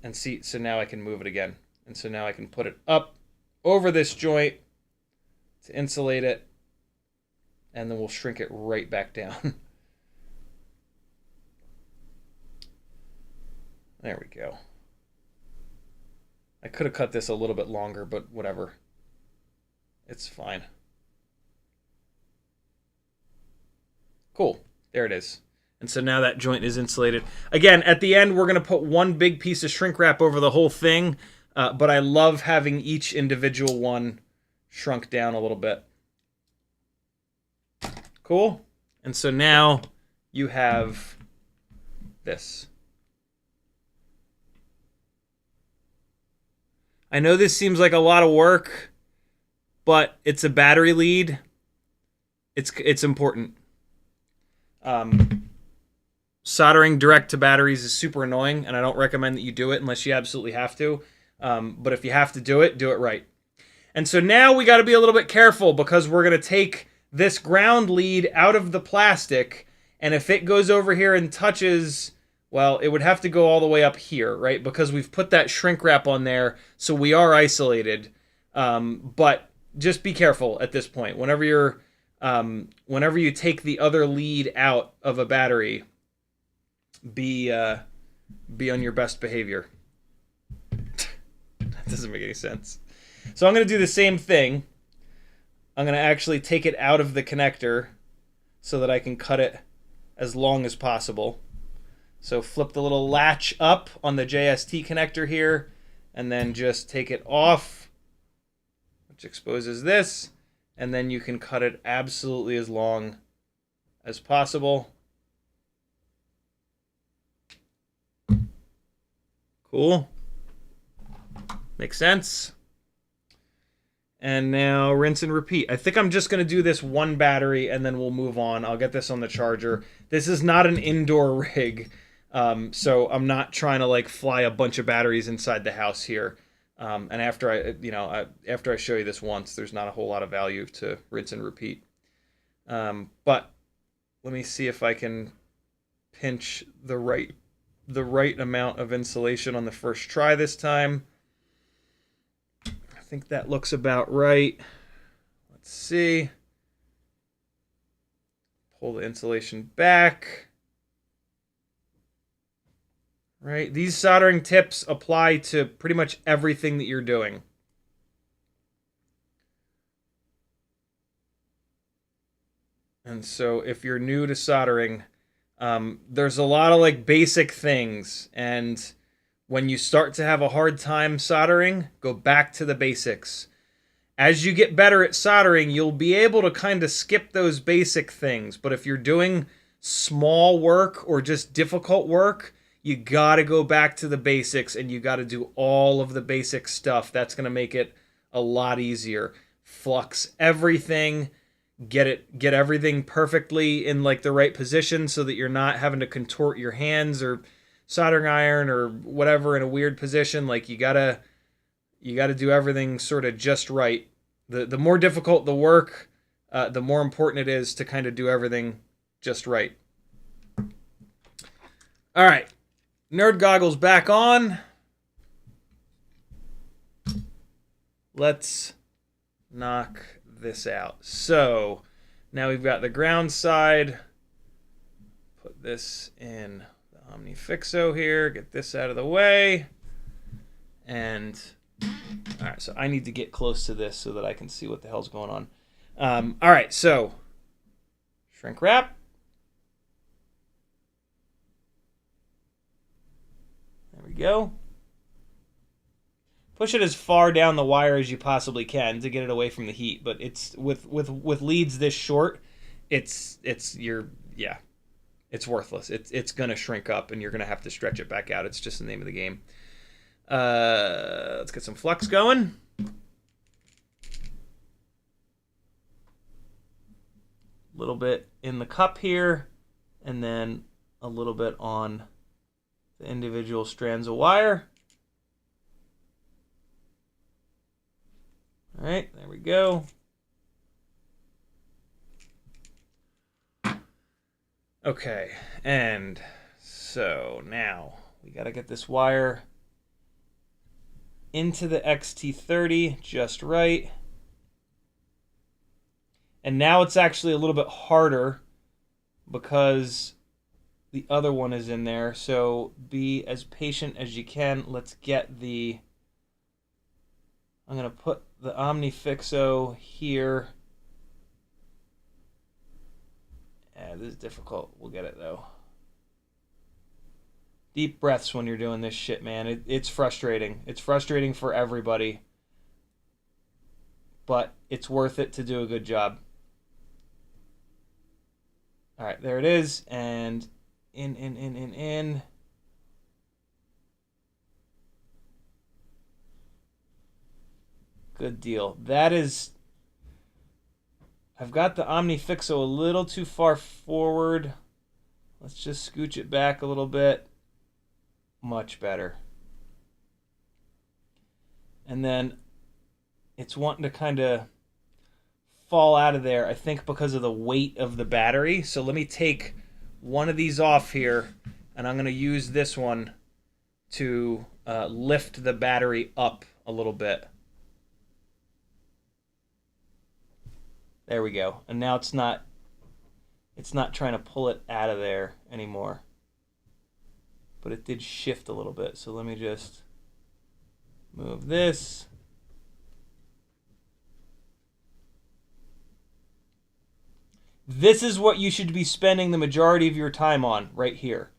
And see, so now I can move it again. And so now I can put it up over this joint to insulate it, and then we'll shrink it right back down. There we go. I could have cut this a little bit longer, but whatever. It's fine. Cool. There it is. And so now that joint is insulated. Again, at the end, we're going to put one big piece of shrink wrap over the whole thing. But I love having each individual one shrunk down a little bit. Cool? And so now you have this. I know this seems like a lot of work, but it's a battery lead. It's important. Soldering direct to batteries is super annoying, and I don't recommend that you do it unless you absolutely have to. But if you have to do it right. And so now we got to be a little bit careful because we're going to take this ground lead out of the plastic, and if it goes over here and touches Well, it would have to go all the way up here, right? Because we've put that shrink wrap on there, so we are isolated. But just be careful at this point. Whenever you take the other lead out of a battery, be on your best behavior. That doesn't make any sense. So I'm going to do the same thing. I'm going to actually take it out of the connector so that I can cut it as long as possible. So flip the little latch up on the JST connector here, and then just take it off, which exposes this, and then you can cut it absolutely as long as possible. Cool. Makes sense. And now rinse and repeat. I think I'm just going to do this one battery and then we'll move on. I'll get this on the charger. This is not an indoor rig, so I'm not trying to like fly a bunch of batteries inside the house here. And after I show you this once, there's not a whole lot of value to rinse and repeat. But let me see if I can pinch the right amount of insulation on the first try this time. I think that looks about right. Let's see. Pull the insulation back. Right, these soldering tips apply to pretty much everything that you're doing. And so if you're new to soldering, there's a lot of like basic things, and when you start to have a hard time soldering, go back to the basics. As you get better at soldering, you'll be able to kind of skip those basic things. But if you're doing small work or just difficult work, you got to go back to the basics and you got to do all of the basic stuff. That's going to make it a lot easier. Flux everything, get everything perfectly in like the right position so that you're not having to contort your hands or soldering iron or whatever in a weird position. Like you gotta do everything sort of just right. The more difficult the work, the more important it is to kind of do everything just right. All right, nerd goggles back on. Let's knock this out. So now we've got the ground side. Put this in OmniFixo here, get this out of the way, and all right, so I need to get close to this so that I can see what the hell's going on. All right, so shrink wrap. There we go. Push it as far down the wire as you possibly can to get it away from the heat, but it's with leads this short, it's worthless. It's going to shrink up, and you're going to have to stretch it back out. It's just the name of the game. Let's get some flux going. A little bit in the cup here, and then a little bit on the individual strands of wire. All right, there we go. Okay, and so now we got to get this wire into the XT30 just right. And now it's actually a little bit harder because the other one is in there. So be as patient as you can. Let's get the... I'm going to put the OmniFixo here. Yeah, this is difficult. We'll get it, though. Deep breaths when you're doing this shit, man. It's frustrating. It's frustrating for everybody. But it's worth it to do a good job. All right, there it is. And in. Good deal. That is... I've got the OmniFixo a little too far forward. Let's just scooch it back a little bit. Much better. And then it's wanting to kind of fall out of there, I think, because of the weight of the battery. So let me take one of these off here. and I'm going to use this one to lift the battery up a little bit. There we go. And now it's not trying to pull it out of there anymore. But it did shift a little bit. So let me just move this. This is what you should be spending the majority of your time on right here.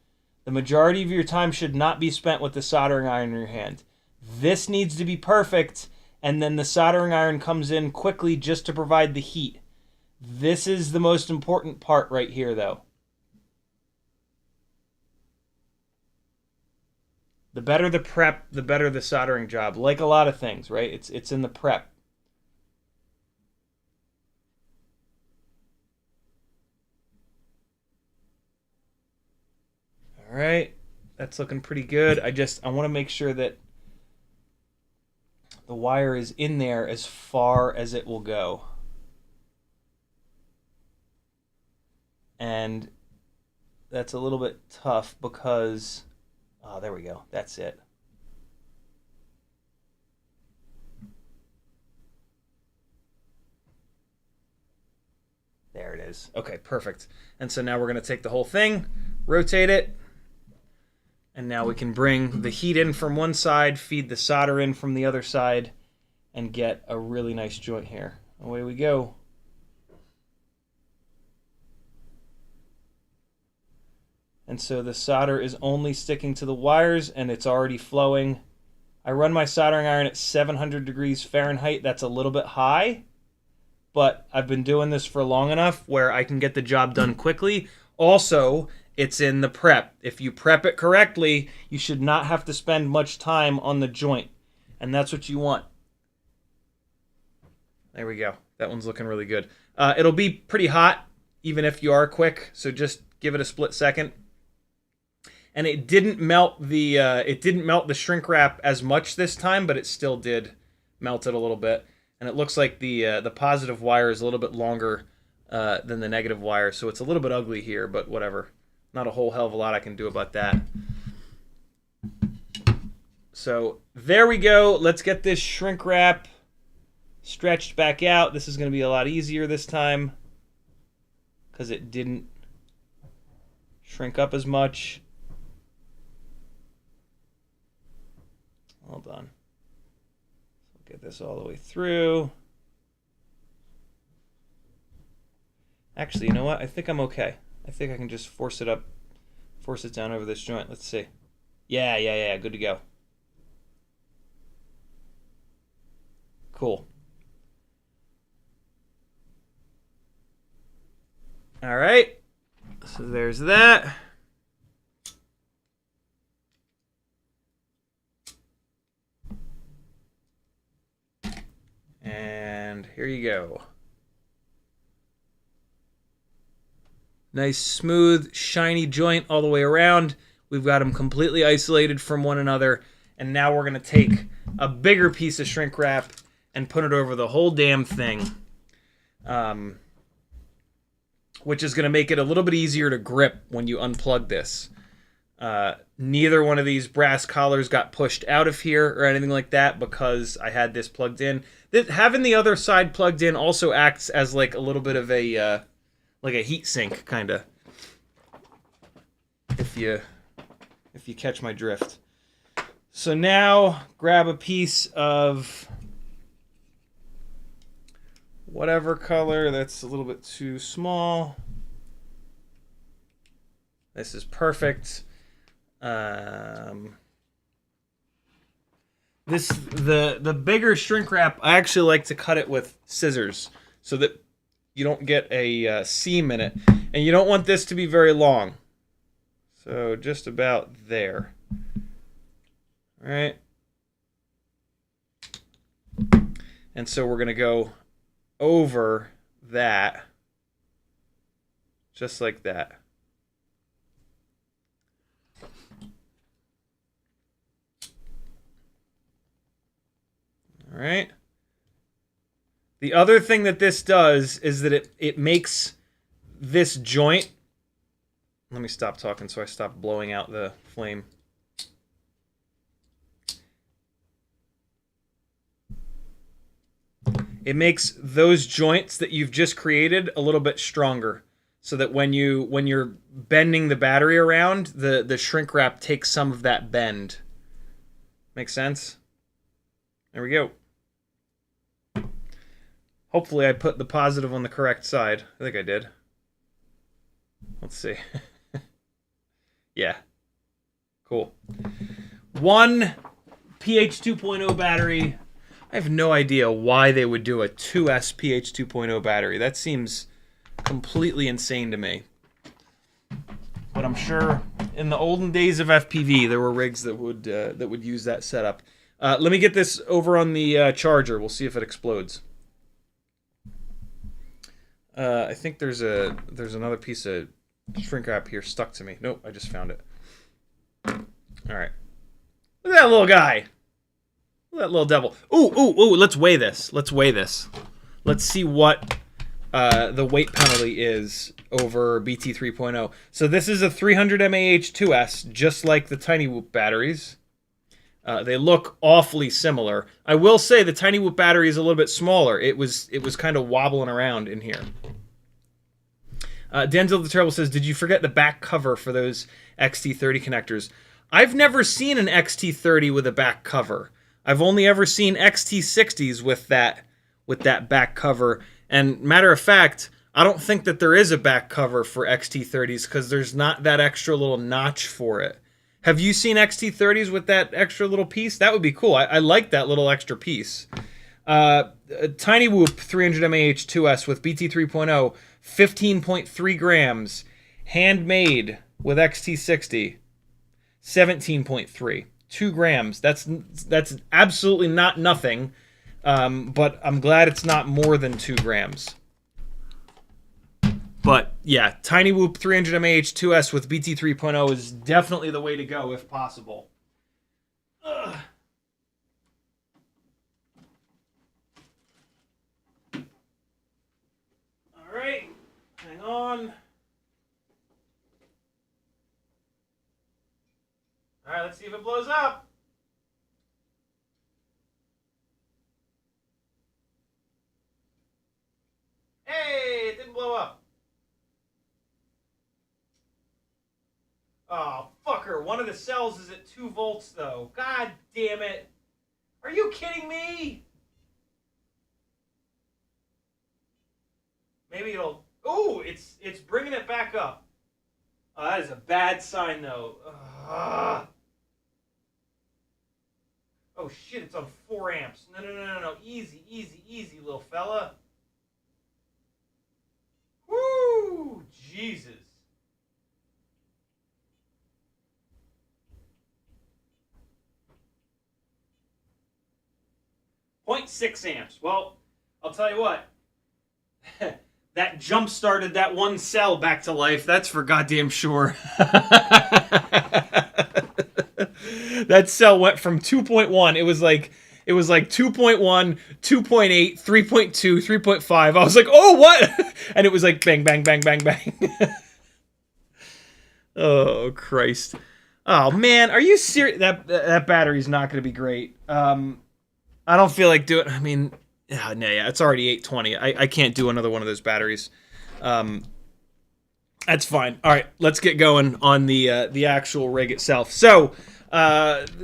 The majority of your time should not be spent with the soldering iron in your hand. This needs to be perfect, and then the soldering iron comes in quickly just to provide the heat. This is the most important part right here, though. The better the prep, the better the soldering job. Like a lot of things, right? It's in the prep. All right, that's looking pretty good. I want to make sure that the wire is in there as far as it will go. And that's a little bit tough because, oh, there we go. That's it. There it is. Okay, perfect. And so now we're going to take the whole thing, rotate it, and now we can bring the heat in from one side, feed the solder in from the other side, and get a really nice joint here. Away we go. And so the solder is only sticking to the wires, and it's already flowing. I run my soldering iron at 700 degrees Fahrenheit. That's a little bit high, but I've been doing this for long enough where I can get the job done quickly. Also, it's in the prep. If you prep it correctly, you should not have to spend much time on the joint, and that's what you want. There we go. That one's looking really good. It'll be pretty hot, even if you are quick, so just give it a split second. And it didn't melt the shrink wrap as much this time, but it still did melt it a little bit. And it looks like the positive wire is a little bit longer than the negative wire, so it's a little bit ugly here, but whatever. Not a whole hell of a lot I can do about that. So there we go. Let's get this shrink wrap stretched back out. This is going to be a lot easier this time because it didn't shrink up as much. Hold on. Get this all the way through. Actually, you know what? I think I'm okay. I think I can just force it up, force it down over this joint. Let's see. Yeah, good to go. Cool. All right. So there's that. And here you go. Nice, smooth, shiny joint all the way around. We've got them completely isolated from one another. And now we're going to take a bigger piece of shrink wrap and put it over the whole damn thing. Which is going to make it a little bit easier to grip when you unplug this. Neither one of these brass collars got pushed out of here or anything like that because I had this plugged in. Having the other side plugged in also acts as like a little bit of a heat sink, kind of. If you catch my drift. So now grab a piece of whatever color that's a little bit too small. This is perfect. The bigger shrink wrap, I actually like to cut it with scissors so that you don't get a seam in it, and you don't want this to be very long. So just about there. All right. And so we're gonna go over that, just like that. All right. The other thing that this does is that it makes this joint Let me stop talking so I stop blowing out the flame. It makes those joints that you've just created a little bit stronger, so that when you're bending the battery around, the shrink wrap takes some of that bend. Make sense? There we go. Hopefully I put the positive on the correct side. I think I did. Let's see. Yeah. Cool. One pH 2.0 battery. I have no idea why they would do a 2S pH 2.0 battery. That seems completely insane to me. But I'm sure in the olden days of FPV, there were rigs that would use that setup. Let me get this over on the charger. We'll see if it explodes. I think there's another piece of shrink wrap here stuck to me. Nope, I just found it. All right. Look at that little guy. Look at that little devil. Ooh, let's weigh this. Let's see what the weight penalty is over BT 3.0. So this is a 300 mAh 2S, just like the Tiny Whoop batteries. They look awfully similar. I will say the Tiny Whoop battery is a little bit smaller. It was kind of wobbling around in here. Denzel the Terrible says, did you forget the back cover for those XT30 connectors? I've never seen an XT30 with a back cover. I've only ever seen XT60s with that back cover. And matter of fact, I don't think that there is a back cover for XT30s because there's not that extra little notch for it. Have you seen XT30s with that extra little piece? That would be cool. I like that little extra piece. Tiny Whoop 300 mAh 2S with BT 3.0, 15.3 grams. Handmade with XT60, 17.3. 2 grams. That's absolutely not nothing, but I'm glad it's not more than 2 grams. But yeah, Tiny Whoop 300 mAh 2S with BT 3.0 is definitely the way to go if possible. Ugh. All right, hang on. All right, let's see if it blows up. Hey, it didn't blow up. Oh, fucker. One of the cells is at 2 volts, though. God damn it. Are you kidding me? Maybe it'll... Ooh, it's bringing it back up. Oh, that is a bad sign, though. Ugh. Oh, shit, it's on 4 amps. No. Easy, little fella. Woo! Jesus. 0.6 amps. Well, I'll tell you what. That jump-started that one cell back to life. That's for goddamn sure. That cell went from 2.1. It was like 2.1, 2.8, 3.2, 3.5. I was like, oh, what? And it was like bang, bang, bang, bang, bang. Oh, Christ. Oh, man. Are you serious? That battery's not going to be great. I don't feel like doing... I mean... Yeah, it's already 820. I can't do another one of those batteries. That's fine. All right, let's get going on the actual rig itself. So,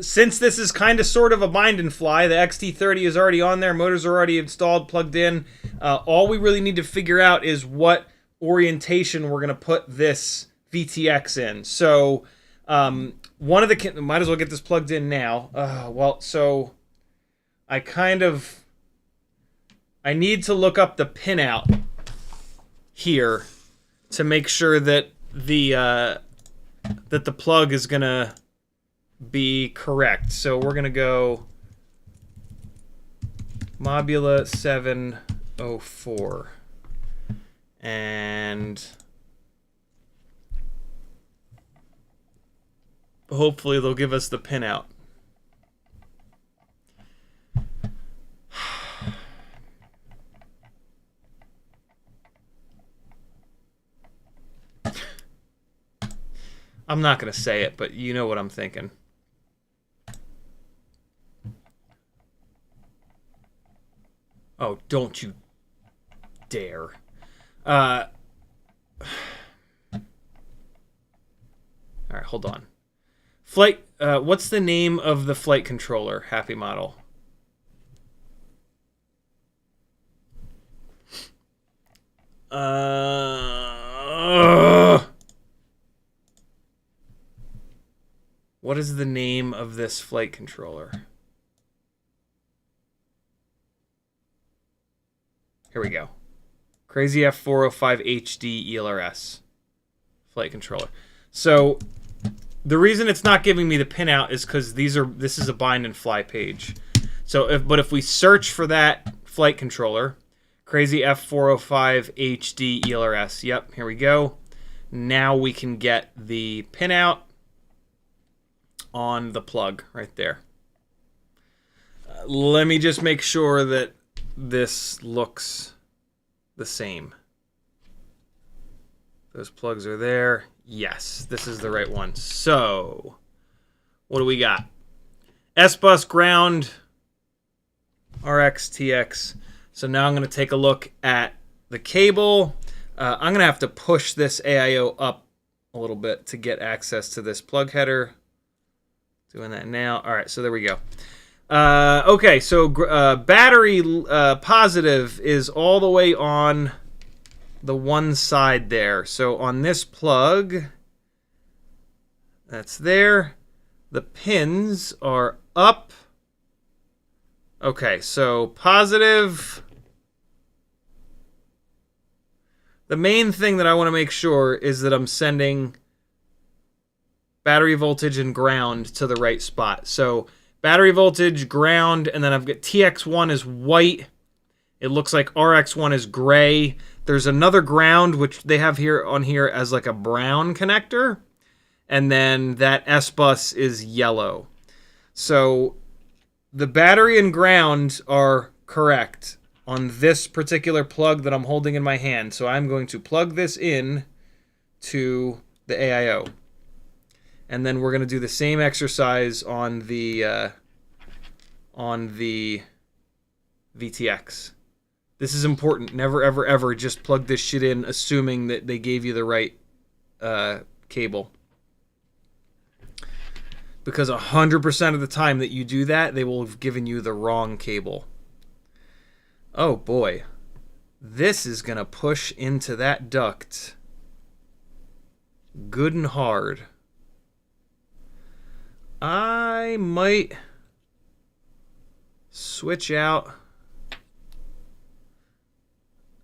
since this is kind of sort of a bind and fly, the XT30 is already on there. Motors are already installed, plugged in. All we really need to figure out is what orientation we're going to put this VTX in. So, one of the... Might as well get this plugged in now. Well, so I need to look up the pinout here to make sure that the plug is gonna be correct. So we're gonna go Mobula7 O4, and hopefully they'll give us the pinout. I'm not going to say it, but you know what I'm thinking. Oh, don't you dare. All right, hold on. Flight, what's the name of the flight controller, Happymodel? What is the name of this flight controller? Here we go. Crazy F405 HD ELRS flight controller. So the reason it's not giving me the pinout is because this is a bind and fly page. So if we search for that flight controller, Crazy F405 HD ELRS. Yep, here we go. Now we can get the pinout on the plug right there. Let me just make sure that this looks the same. Those plugs are there. Yes, this is the right one. So, what do we got? S-Bus ground, RX, TX. So now I'm going to take a look at the cable. I'm going to have to push this AIO up a little bit to get access to this plug header. Doing that now. All right, so there we go. Okay, so battery positive is all the way on the one side there. So on this plug, that's there. The pins are up. Okay, so positive. The main thing that I want to make sure is that I'm sending battery voltage and ground to the right spot. So battery voltage, ground, and then I've got TX1 is white. It looks like RX1 is gray. There's another ground, which they have here on here as like a brown connector. And then that S-Bus is yellow. So the battery and ground are correct on this particular plug that I'm holding in my hand. So I'm going to plug this in to the AIO. And then we're going to do the same exercise on the VTX. This is important. Never, ever, ever just plug this shit in assuming that they gave you the right cable. Because 100% of the time that you do that, they will have given you the wrong cable. Oh boy. This is going to push into that duct good and hard. I might switch out.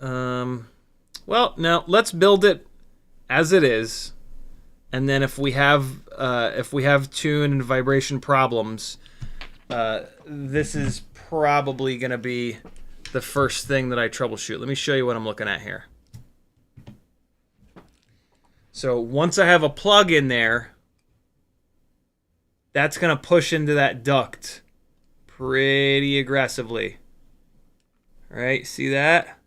Well, no, let's build it as it is, and then if we have tune and vibration problems, this is probably going to be the first thing that I troubleshoot. Let me show you what I'm looking at here. So once I have a plug in there, that's going to push into that duct pretty aggressively. All right, see that?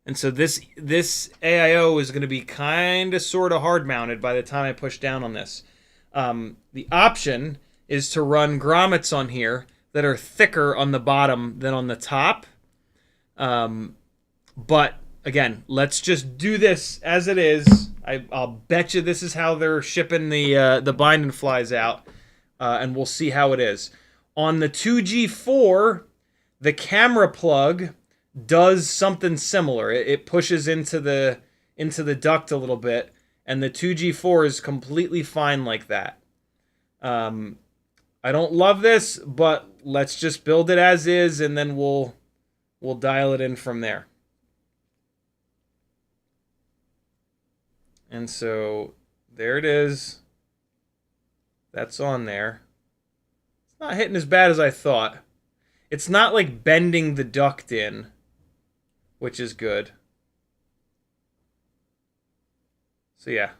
And so this AIO is going to be kind of sort of hard mounted by the time I push down on this. The option is to run grommets on here that are thicker on the bottom than on the top. But again, let's just do this as it is. I'll bet you this is how they're shipping the bind and flies out. And we'll see how it is. On the 2G4, the camera plug does something similar. It pushes into the duct a little bit, and the 2G4 is completely fine like that. I don't love this, but let's just build it as is, and then we'll dial it in from there. And so there it is. That's on there. It's not hitting as bad as I thought. It's not like bending the duct in, which is good. So yeah,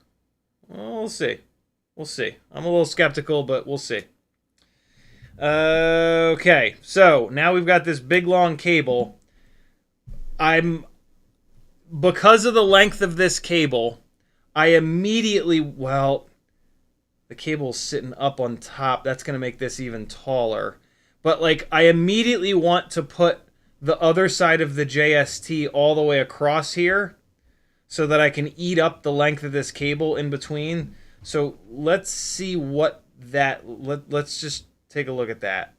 well, we'll see. We'll see. I'm a little skeptical, but we'll see. Okay, so now we've got this big long cable. Because of the length of this cable, I immediately, well, the cable's sitting up on top. That's going to make this even taller. But like, I immediately want to put the other side of the JST all the way across here so that I can eat up the length of this cable in between. So let's see what that, let's just take a look at that.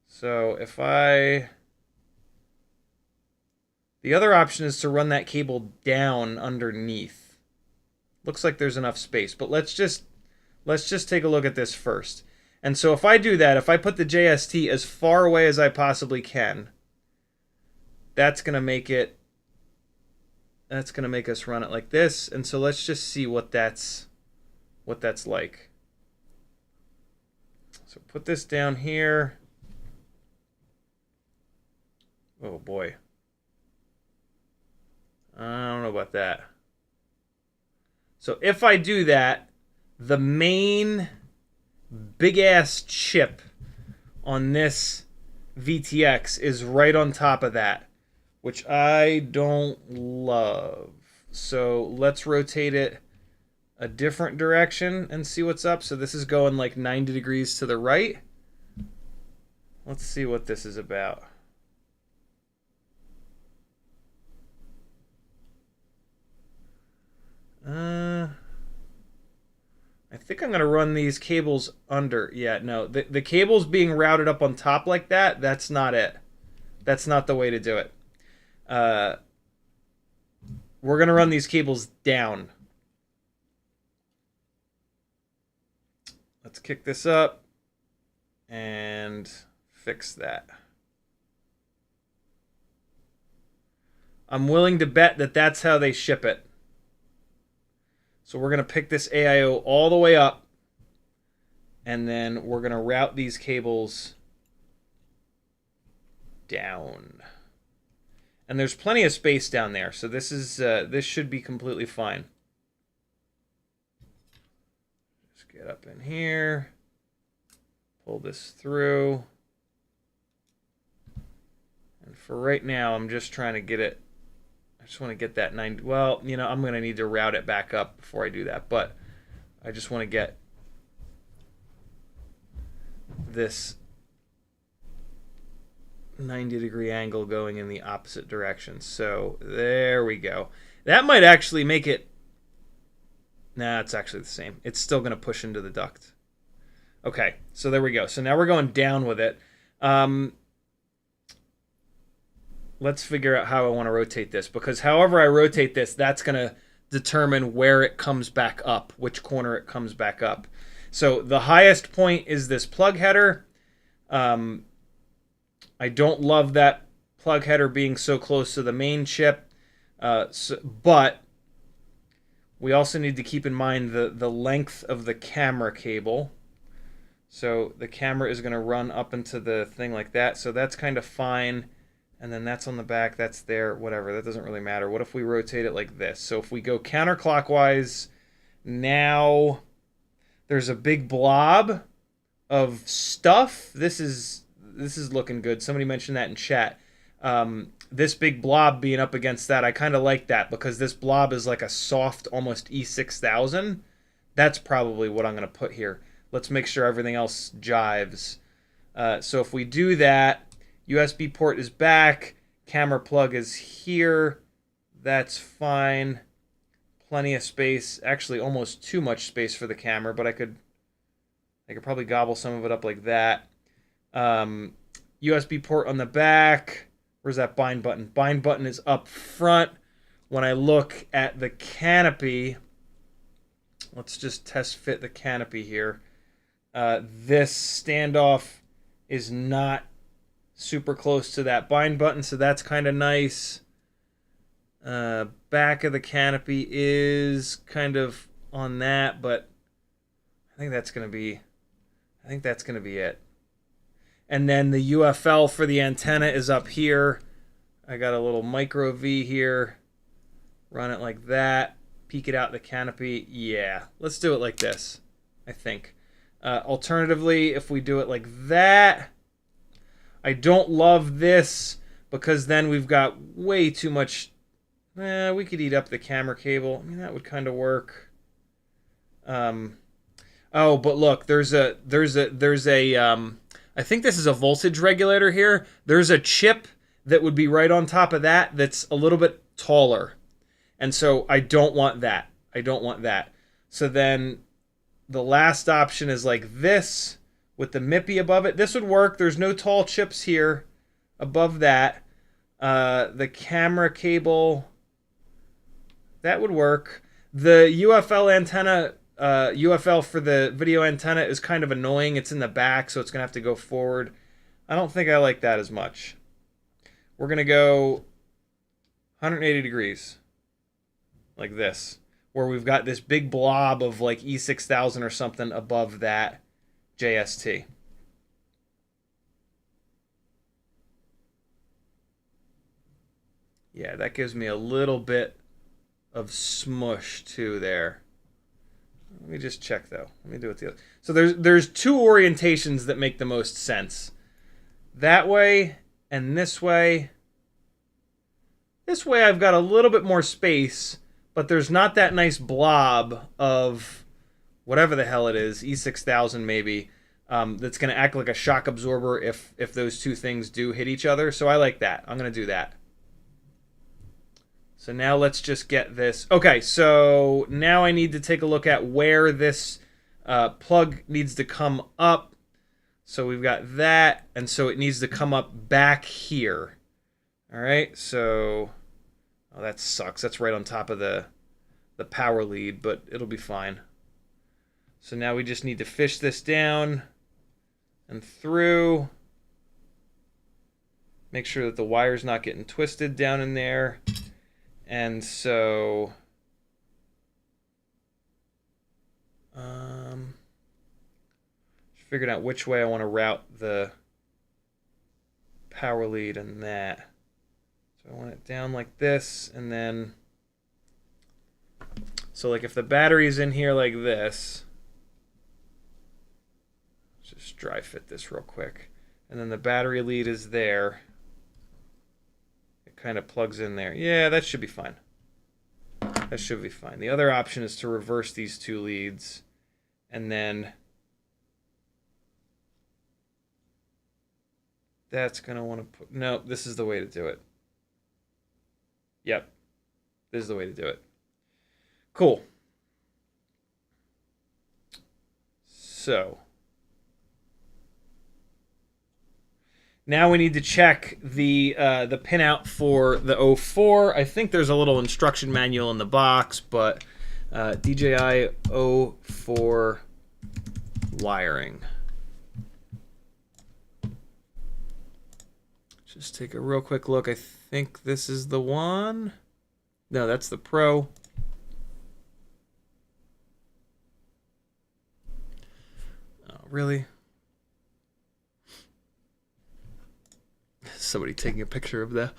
So if the other option is to run that cable down underneath. Looks like there's enough space, but let's just take a look at this first. And so if I do that, if I put the JST as far away as I possibly can, that's going to make us run it like this. And so let's just see what that's like. So put this down here. Oh boy. I don't know about that. So if I do that, the main big ass chip on this VTX is right on top of that, which I don't love. So let's rotate it a different direction and see what's up. So this is going like 90 degrees to the right. Let's see what this is about. I think I'm going to run these cables under. Yeah, no, the cables being routed up on top like that, that's not it. That's not the way to do it. We're going to run these cables down. Let's kick this up and fix that. I'm willing to bet that that's how they ship it. So we're going to pick this AIO all the way up, and then we're going to route these cables down. And there's plenty of space down there, so this should be completely fine. Just get up in here, pull this through. And for right now, I'm just trying to get it. I just want to get that 90. Well, you know, I'm going to need to route it back up before I do that, but I just want to get this 90-degree angle going in the opposite direction. So there we go. That might actually make it. Nah, it's actually the same. It's still going to push into the duct. Okay, so there we go. So now we're going down with it. Let's figure out how I want to rotate this, because however I rotate this, that's going to determine where it comes back up, which corner it comes back up. So the highest point is this plug header. I don't love that plug header being so close to the main chip, but we also need to keep in mind the length of the camera cable. So the camera is going to run up into the thing like that, so that's kind of fine. And then that's on the back, that's there, whatever, that doesn't really matter. What if we rotate it like this? So if we go counterclockwise, now there's a big blob of stuff. This is looking good. Somebody mentioned that in chat. This big blob being up against that, I kind of like that, because this blob is like a soft, almost E6000. That's probably what I'm going to put here. Let's make sure everything else jives. So if we do that, USB port is back, camera plug is here, that's fine, plenty of space, actually almost too much space for the camera, but I could probably gobble some of it up like that. USB port on the back, where's that bind button? Bind button is up front. When I look at the canopy, let's just test fit the canopy here. This standoff is not super close to that bind button, so that's kind of nice. Back of the canopy is kind of on that, but I think that's gonna be it. And then the UFL for the antenna is up here. I got a little micro V here. Run it like that. Peek it out the canopy. Yeah, let's do it like this, I think. Alternatively, if we do it like that, I don't love this, because then we've got way too much. We could eat up the camera cable. I mean, that would kind of work. Oh, but look, there's a I think this is a voltage regulator here. There's a chip that would be right on top of that that's a little bit taller. And so I don't want that. I don't want that. So then the last option is like this with the MIPI above it. This would work. There's no tall chips here above that. The camera cable, that would work. The UFL antenna, UFL for the video antenna is kind of annoying. It's in the back, so it's going to have to go forward. I don't think I like that as much. We're going to go 180 degrees. Like this. Where we've got this big blob of like E6000 or something above that JST. Yeah, that gives me a little bit of smush too there. Let me just check though. Let me do it the other. So there's two orientations that make the most sense. That way and this way. This way I've got a little bit more space, but there's not that nice blob of whatever the hell it is, E6000 maybe, that's going to act like a shock absorber if those two things do hit each other. So I like that. I'm going to do that. So now let's just get this. Okay, so now I need to take a look at where this plug needs to come up. So we've got that, and so it needs to come up back here. All right, so oh, that sucks. That's right on top of the power lead, but it'll be fine. So now we just need to fish this down and through. Make sure that the wire's not getting twisted down in there. And so figured out which way I want to route the power lead and that. So I want it down like this, and then so like if the battery's in here like this, let's just dry fit this real quick, and then the battery lead is there. It kind of plugs in there. Yeah, that should be fine. That should be fine. The other option is to reverse these two leads, and then that's going to want to put... No, this is the way to do it. Yep. This is the way to do it. Cool. So now we need to check the pinout for the O4. I think there's a little instruction manual in the box, but DJI O4 wiring. Just take a real quick look. I think this is the one. No, that's the Pro. Oh, really? Somebody taking a picture of the...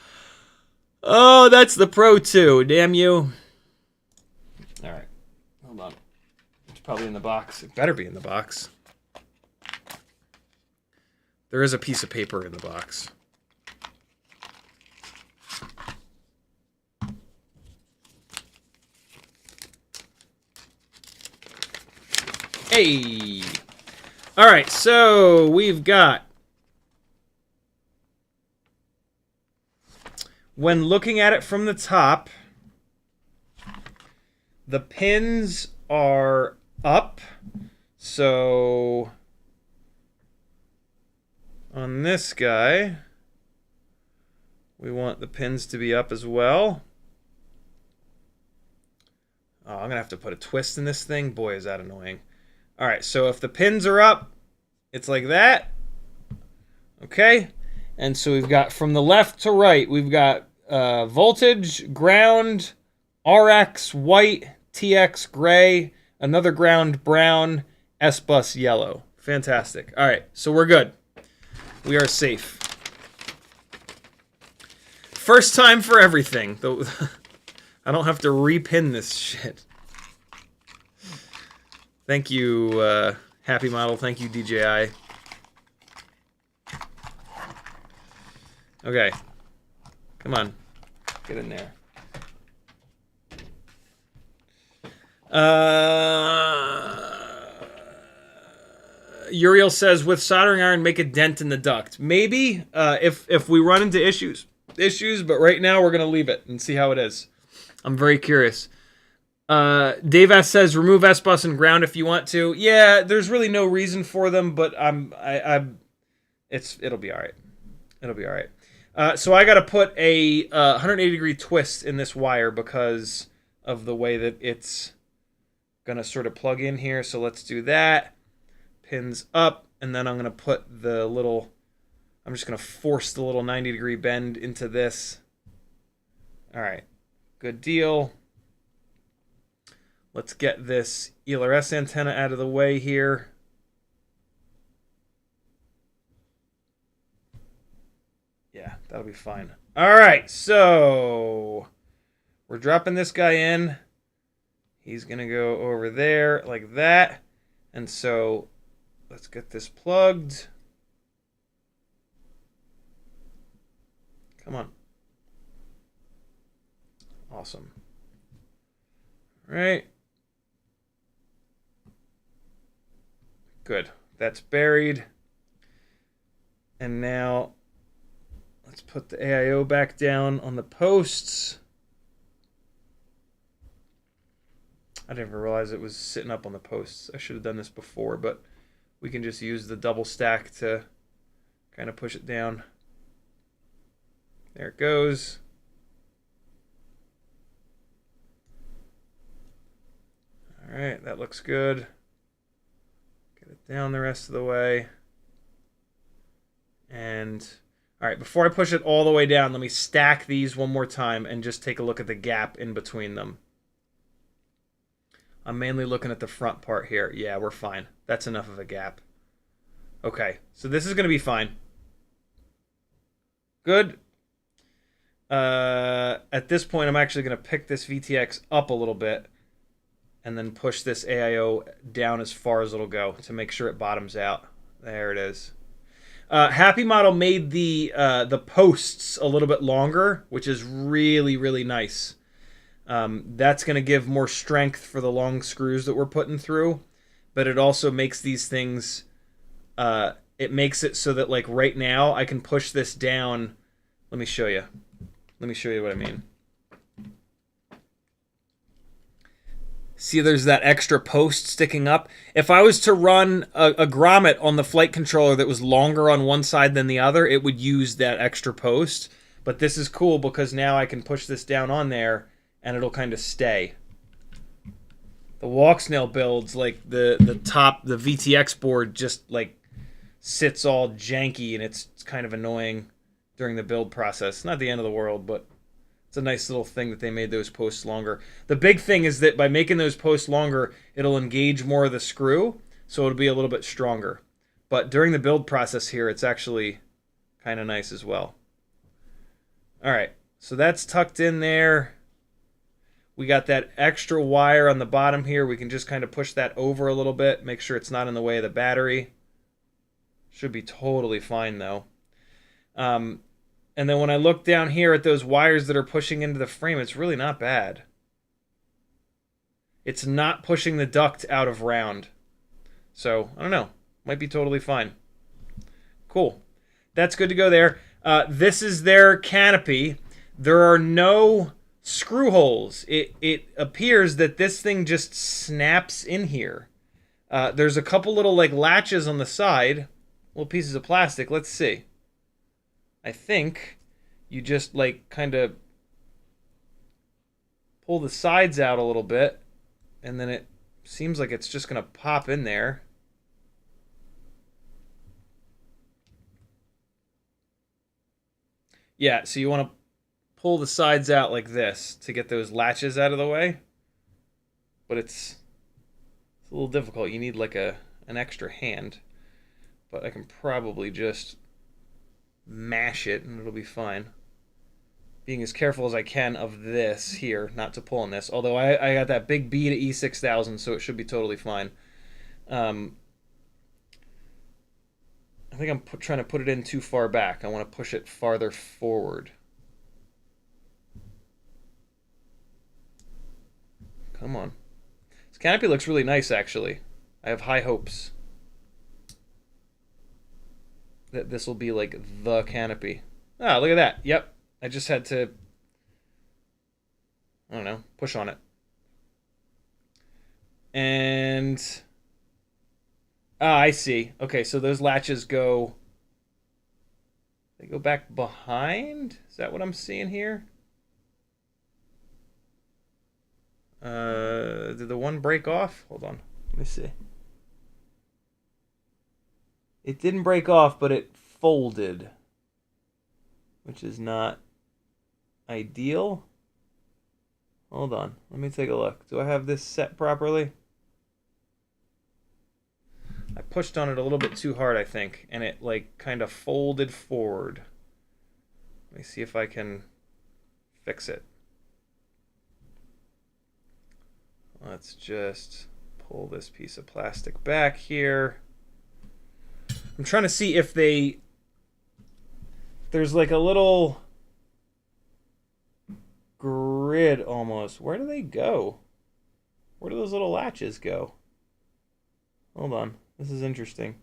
Oh, that's the Pro 2. Damn you. All right. Hold on. It's probably in the box. It better be in the box. There is a piece of paper in the box. Hey! All right, so we've got... When looking at it from the top, the pins are up. So on this guy, we want the pins to be up as well. Oh, I'm going to have to put a twist in this thing. Boy, is that annoying. All right, so if the pins are up, it's like that. Okay. And so we've got from the left to right, we've got voltage, ground, RX, white, TX, gray, another ground, brown, S-bus, yellow. Fantastic. All right, so we're good. We are safe. First time for everything. I don't have to repin this shit. Thank you, Happymodel. Thank you, DJI. Okay. Come on. Get in there. Uriel says, with soldering iron, make a dent in the duct. Maybe, if we run into issues, but right now we're going to leave it and see how it is. I'm very curious. Dave S says, remove S-bus and ground if you want to. Yeah, there's really no reason for them, but it'll be all right. It'll be all right. So I got to put a 180-degree twist in this wire because of the way that it's going to sort of plug in here. So let's do that. Pins up, and then I'm going to put the little, I'm just going to force the little 90-degree bend into this. All right, good deal. Let's get this ELRS antenna out of the way here. Yeah, that'll be fine. All right, so we're dropping this guy in. He's going to go over there like that. And so let's get this plugged. Come on. Awesome. All right. Good. That's buried. And now let's put the AIO back down on the posts. I didn't even realize it was sitting up on the posts. I should have done this before, but we can just use the double stack to kind of push it down. There it goes. All right, that looks good. Get it down the rest of the way. And all right, before I push it all the way down, let me stack these one more time and just take a look at the gap in between them. I'm mainly looking at the front part here. Yeah, we're fine. That's enough of a gap. Okay, so this is going to be fine. Good. At this point, I'm actually going to pick this VTX up a little bit and then push this AIO down as far as it'll go to make sure it bottoms out. There it is. Happymodel made the posts a little bit longer, which is really, really nice. That's going to give more strength for the long screws that we're putting through, but it also makes these things, it makes it so that like right now I can push this down. Let me show you. Let me show you what I mean. See, there's that extra post sticking up. If I was to run a grommet on the flight controller that was longer on one side than the other, it would use that extra post. But this is cool because now I can push this down on there and it'll kind of stay. The walk snail builds, like the top, the VTX board just like sits all janky and it's kind of annoying during the build process. Not the end of the world, but it's a nice little thing that they made those posts longer. The big thing is that by making those posts longer, it'll engage more of the screw, so it'll be a little bit stronger. But during the build process here, it's actually kind of nice as well. All right, so that's tucked in there. We got that extra wire on the bottom here. We can just kind of push that over a little bit, make sure it's not in the way of the battery. Should be totally fine, though. And then when I look down here at those wires that are pushing into the frame, it's really not bad. It's not pushing the duct out of round. So, I don't know. Might be totally fine. Cool. That's good to go there. This is their canopy. There are no screw holes. It appears that this thing just snaps in here. There's a couple little like latches on the side. Little pieces of plastic. Let's see. I think you just like kind of pull the sides out a little bit and then it seems like it's just going to pop in there. Yeah, so you want to pull the sides out like this to get those latches out of the way. But it's a little difficult. You need like an extra hand. But I can probably just mash it and it'll be fine. Being as careful as I can of this here, not to pull on this. Although I got that big B to E6000, so it should be totally fine. I think I'm trying to put it in too far back. I want to push it farther forward. Come on. This canopy looks really nice, actually. I have high hopes. that this will be like the canopy. Ah, look at that. Yep. I just had to, I don't know, push on it. And, I see. Okay, so those latches go, they go back behind? Is that what I'm seeing here? Did the one break off? Hold on. Let me see. It didn't break off, but it folded, which is not ideal. Hold on. Let me take a look. Do I have this set properly? I pushed on it a little bit too hard, I think, and it like kind of folded forward. Let me see if I can fix it. Let's just pull this piece of plastic back here. I'm trying to see if there's like a little grid almost. Where do they go? Where do those little latches go? Hold on. This is interesting.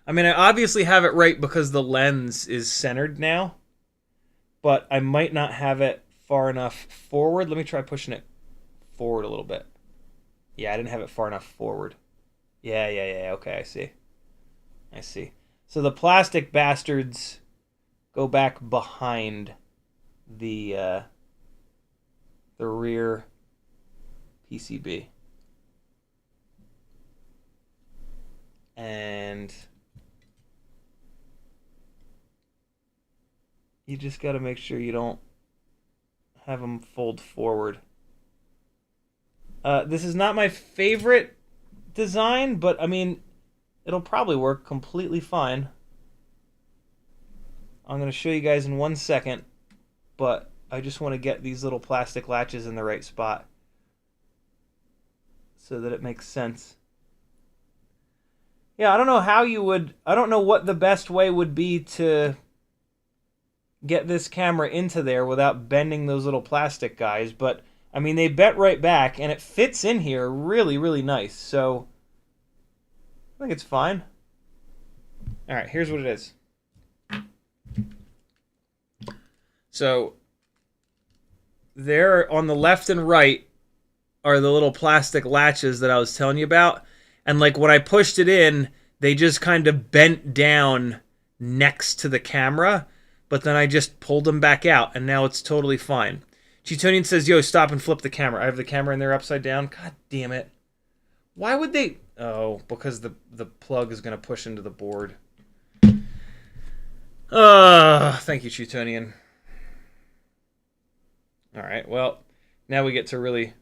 I mean, I obviously have it right because the lens is centered now, but I might not have it far enough forward. Let me try pushing it forward a little bit. Yeah, I didn't have it far enough forward. Yeah. Okay, I see. I see. So the plastic bastards go back behind the rear PCB. And you just got to make sure you don't have them fold forward. This is not my favorite design, but I mean, it'll probably work completely fine. I'm going to show you guys in 1 second, but I just want to get these little plastic latches in the right spot so that it makes sense. Yeah, I don't know how you would, I don't know what the best way would be to get this camera into there without bending those little plastic guys, but I mean, they bent right back and it fits in here really, really nice. So I think it's fine. All right, here's what it is. So there on the left and right are the little plastic latches that I was telling you about. And like when I pushed it in, they just kind of bent down next to the camera, but then I just pulled them back out and now it's totally fine. Cheetonian says, yo, stop and flip the camera. I have the camera in there upside down. God damn it. Why would they? Oh, because the plug is going to push into the board. Thank you, Cheetonian. All right, well, now we get to really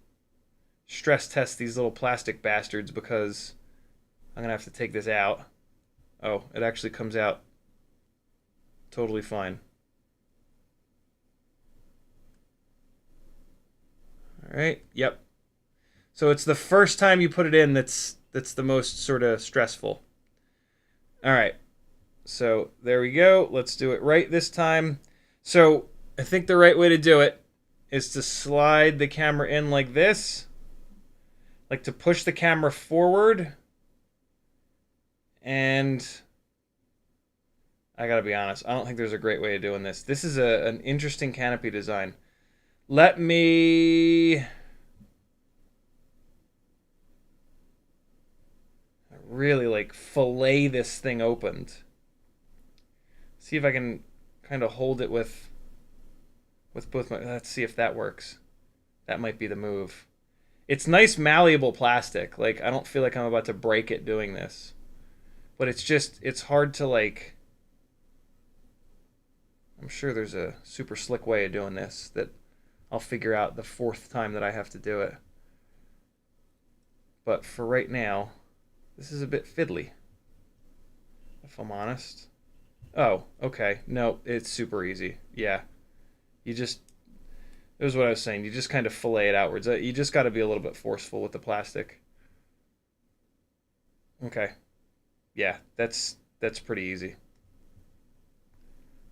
stress test these little plastic bastards because I'm going to have to take this out. Oh, it actually comes out totally fine. All right, yep. So it's the first time you put it in that's the most sort of stressful. All right, so there we go. Let's do it right this time. So I think the right way to do it is to slide the camera in like this. Like to push the camera forward. And I gotta be honest, I don't think there's a great way of doing this. This is an interesting canopy design. Let me really like fillet this thing opened. See if I can kind of hold it with both my, let's see if that works. That might be the move. It's nice malleable plastic. Like I don't feel like I'm about to break it doing this. But it's just, it's hard to like, I'm sure there's a super slick way of doing this that I'll figure out the 4th time that I have to do it. But for right now, this is a bit fiddly, if I'm honest. Oh, okay. No, it's super easy. Yeah. You just, it was what I was saying. You just kind of fillet it outwards. You just got to be a little bit forceful with the plastic. Okay. Yeah, that's pretty easy.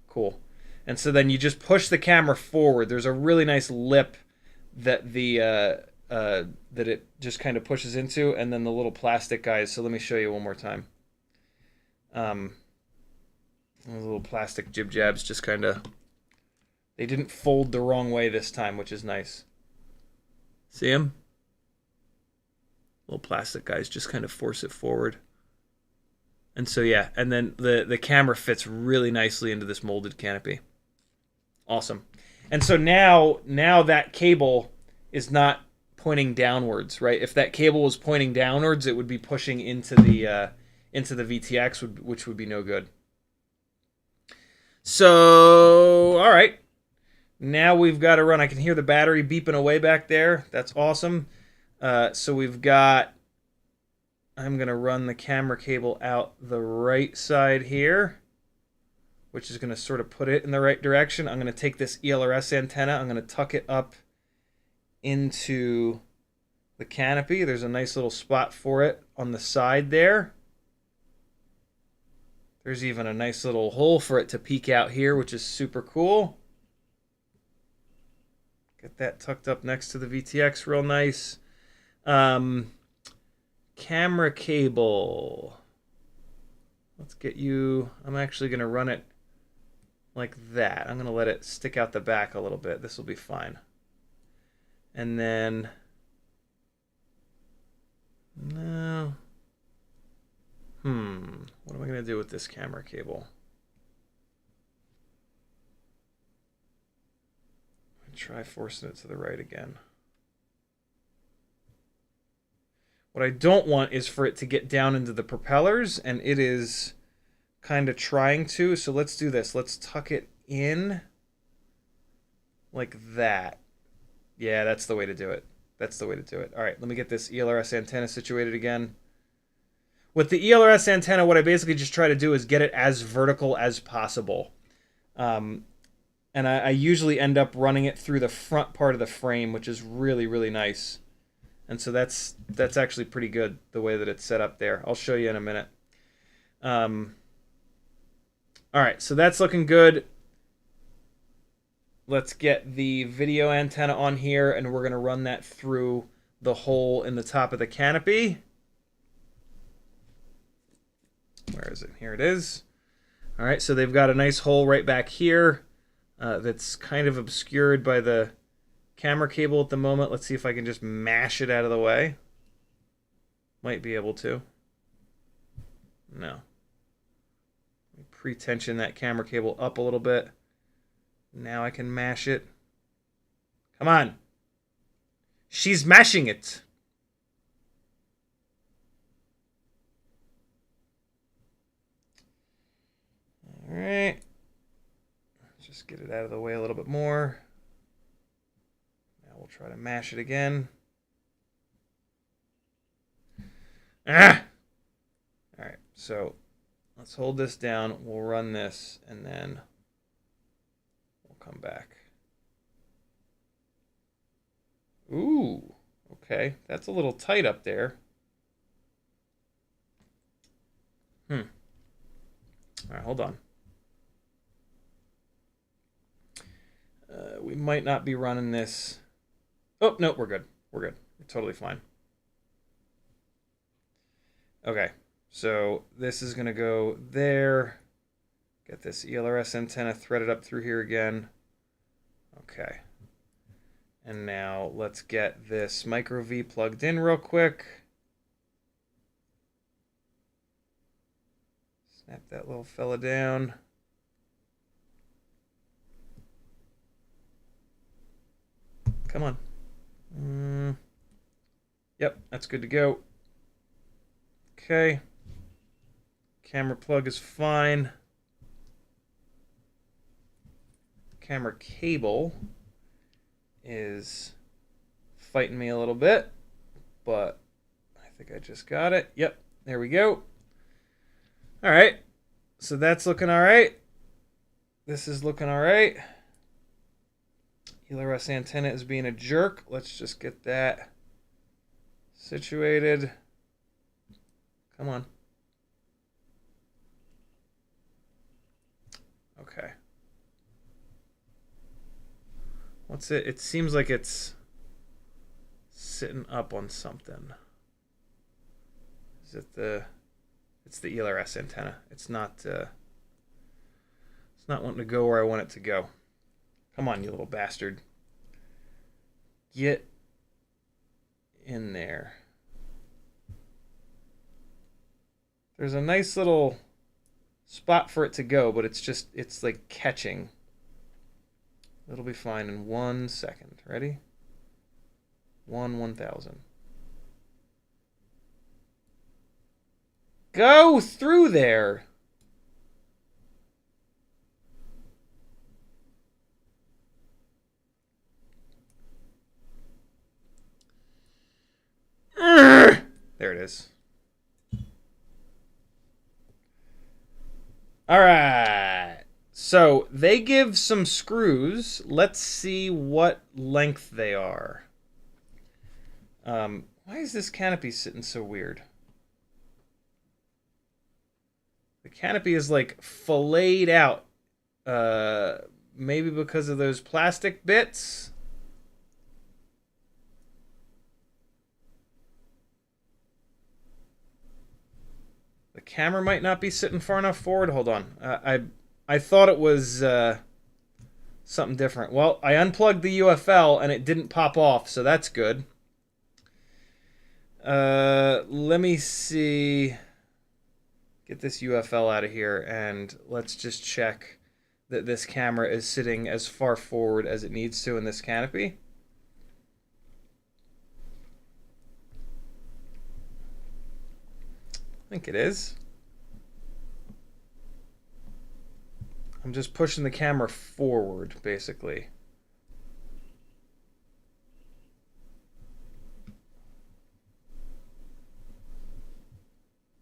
Cool. And so then you just push the camera forward. There's a really nice lip that that it just kind of pushes into, and then the little plastic guys. So let me show you one more time. Those little plastic jib jabs just kind of, they didn't fold the wrong way this time, which is nice. See them? Little plastic guys just kind of force it forward. And so yeah, and then the camera fits really nicely into this molded canopy. Awesome. And so now that cable is not pointing downwards, right? If that cable was pointing downwards, it would be pushing into the VTX, which would be no good. So, all right. Now we've got to run. I can hear the battery beeping away back there. That's awesome. So we've got, I'm going to run the camera cable out the right side here, which is going to sort of put it in the right direction. I'm going to take this ELRS antenna. I'm going to tuck it up into the canopy. There's a nice little spot for it on the side there. There's even a nice little hole for it to peek out here, which is super cool. Get that tucked up next to the VTX real nice. Camera cable. Let's get you, I'm actually going to run it like that. I'm going to let it stick out the back a little bit. This will be fine. And then, no. What am I going to do with this camera cable? Try forcing it to the right again. What I don't want is for it to get down into the propellers, and it is kind of trying to. So let's do this. Let's tuck it in like that. Yeah, that's the way to do it. That's the way to do it. All right, let me get this ELRS antenna situated again. With the ELRS antenna, what I basically just try to do is get it as vertical as possible. And I usually end up running it through the front part of the frame, which is really, really nice. And so that's actually pretty good, the way that it's set up there. I'll show you in a minute. All right, so that's looking good. Let's get the video antenna on here, and we're going to run that through the hole in the top of the canopy. Where is it? Here it is. All right, so they've got a nice hole right back here that's kind of obscured by the camera cable at the moment. Let's see if I can just mash it out of the way. Might be able to. No. Pre-tension that camera cable up a little bit. Now I can mash it. Come on. She's mashing it. All right. Just get it out of the way a little bit more. Now we'll try to mash it again. Ah! All right, so let's hold this down. We'll run this, and then we'll come back. Ooh, okay. That's a little tight up there. All right, hold on. We might not be running this. Oh, no, we're good. We're good. We're totally fine. Okay, so this is going to go there. Get this ELRS antenna threaded up through here again. Okay. And now let's get this micro V plugged in real quick. Snap that little fella down. Come on. Yep, that's good to go. Okay. Camera plug is fine. Camera cable is fighting me a little bit, but I think I just got it. Yep, there we go. All right, so that's looking all right. This is looking all right. ELRS antenna is being a jerk. Let's just get that situated. Come on. Okay. What's it? It seems like it's sitting up on something. Is it the... It's the ELRS antenna. It's not wanting to go where I want it to go. Come on, you little bastard. Get in there. There's a nice little spot for it to go, but it's like catching. It'll be fine in 1 second. Ready? 1,000. Go through there. There it is. All right. So they give some screws. Let's see what length they are. Why is this canopy sitting so weird? The canopy is like filleted out. Maybe because of those plastic bits. The camera might not be sitting far enough forward. Hold on. I thought it was something different. Well, I unplugged the UFL and it didn't pop off, so that's good. Let me see. Get this UFL out of here and let's just check that this camera is sitting as far forward as it needs to in this canopy. I think it is. I'm just pushing the camera forward, basically.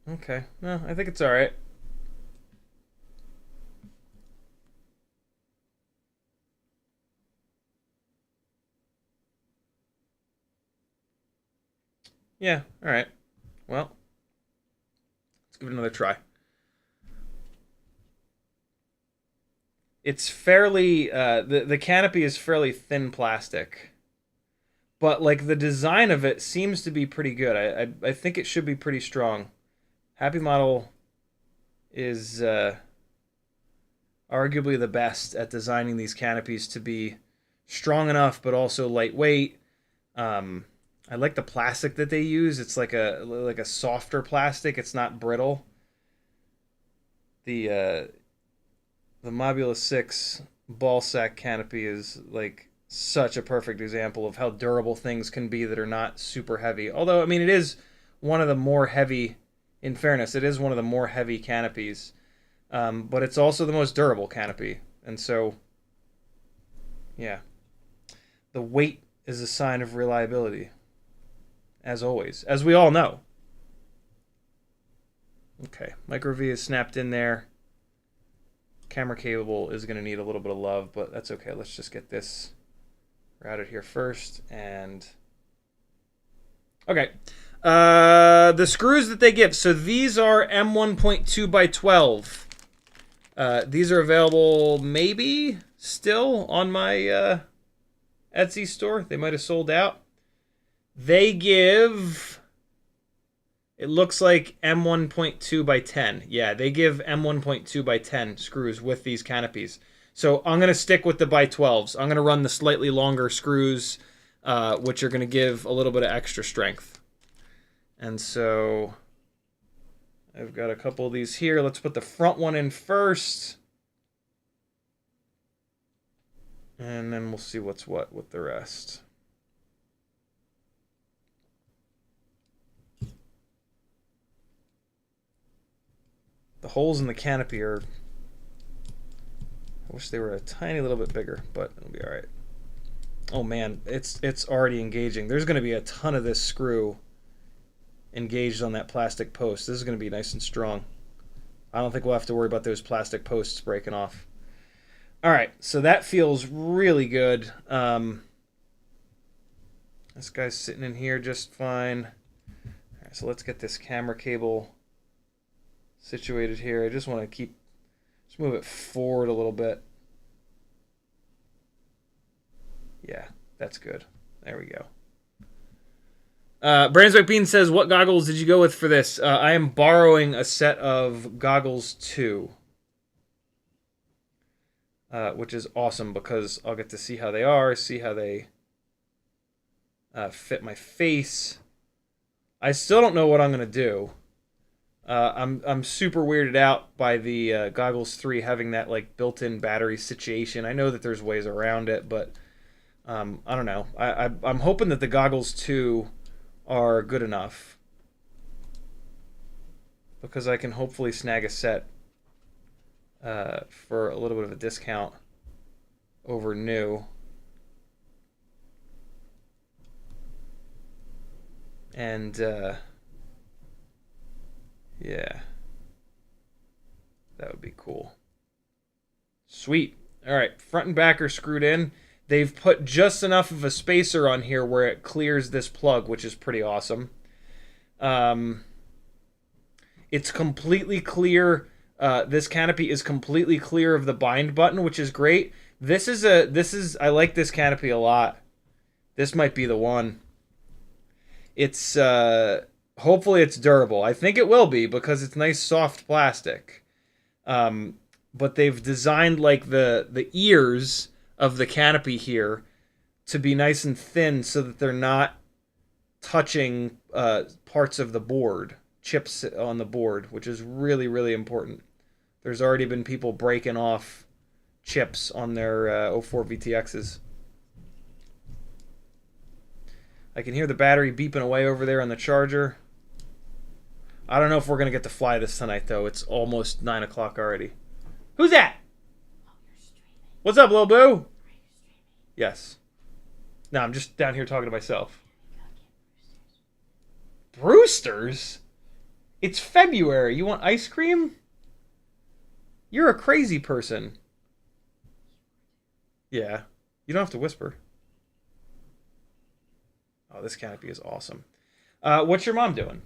Okay, no, I think it's all right. Yeah, all right. Well, let's give it another try. It's fairly, the canopy is fairly thin plastic. But, like, the design of it seems to be pretty good. I think it should be pretty strong. Happymodel is arguably the best at designing these canopies to be strong enough, but also lightweight. I like the plastic that they use. It's like a softer plastic. It's not brittle. The Mobula7 ball sack canopy is like such a perfect example of how durable things can be that are not super heavy. Although, I mean, it is one of the more heavy, in fairness, it is one of the more heavy canopies. But it's also the most durable canopy. And so, yeah. The weight is a sign of reliability. As always. As we all know. Okay. Micro V is snapped in there. Camera cable is going to need a little bit of love, but that's okay. Let's just get this routed here first. And okay. The screws that they give. So these are M1.2 by 12. These are available maybe still on my Etsy store. They might have sold out. They give, it looks like M1.2 by 10. Yeah, they give M1.2 by 10 screws with these canopies. So I'm going to stick with the by 12s. I'm going to run the slightly longer screws, which are going to give a little bit of extra strength. And so I've got a couple of these here. Let's put the front one in first. And then we'll see what's what with the rest. The holes in the canopy are, I wish they were a tiny little bit bigger, but it'll be all right. Oh man, it's already engaging. There's going to be a ton of this screw engaged on that plastic post. This is going to be nice and strong. I don't think we'll have to worry about those plastic posts breaking off. All right, so that feels really good. This guy's sitting in here just fine. All right, so let's get this camera cable situated here. I just want to just move it forward a little bit. Yeah, that's good. There we go. Brandswick Bean says, what goggles did you go with for this? I am borrowing a set of goggles too. Which is awesome because I'll get to see how they are, see how they fit my face. I still don't know what I'm going to do. I'm super weirded out by the Goggles 3 having that like built-in battery situation. I know that there's ways around it, but I don't know. I'm hoping that the Goggles 2 are good enough because I can hopefully snag a set for a little bit of a discount over new. And yeah, that would be cool. Sweet. All right, front and back are screwed in. They've put just enough of a spacer on here where it clears this plug, which is pretty awesome. It's completely clear. This canopy is completely clear of the bind button, which is great. I like this canopy a lot. This might be the one. It's hopefully it's durable. I think it will be because it's nice soft plastic. But they've designed like the ears of the canopy here to be nice and thin so that they're not touching parts of the board, chips on the board, which is really, really important. There's already been people breaking off chips on their O4 VTXs. I can hear the battery beeping away over there on the charger. I don't know if we're going to get to fly this tonight, though. It's almost 9 o'clock already. Who's that? What's up, little boo? Yes. No, I'm just down here talking to myself. Brewster's? It's February. You want ice cream? You're a crazy person. Yeah. You don't have to whisper. Oh, this canopy is awesome. What's your mom doing?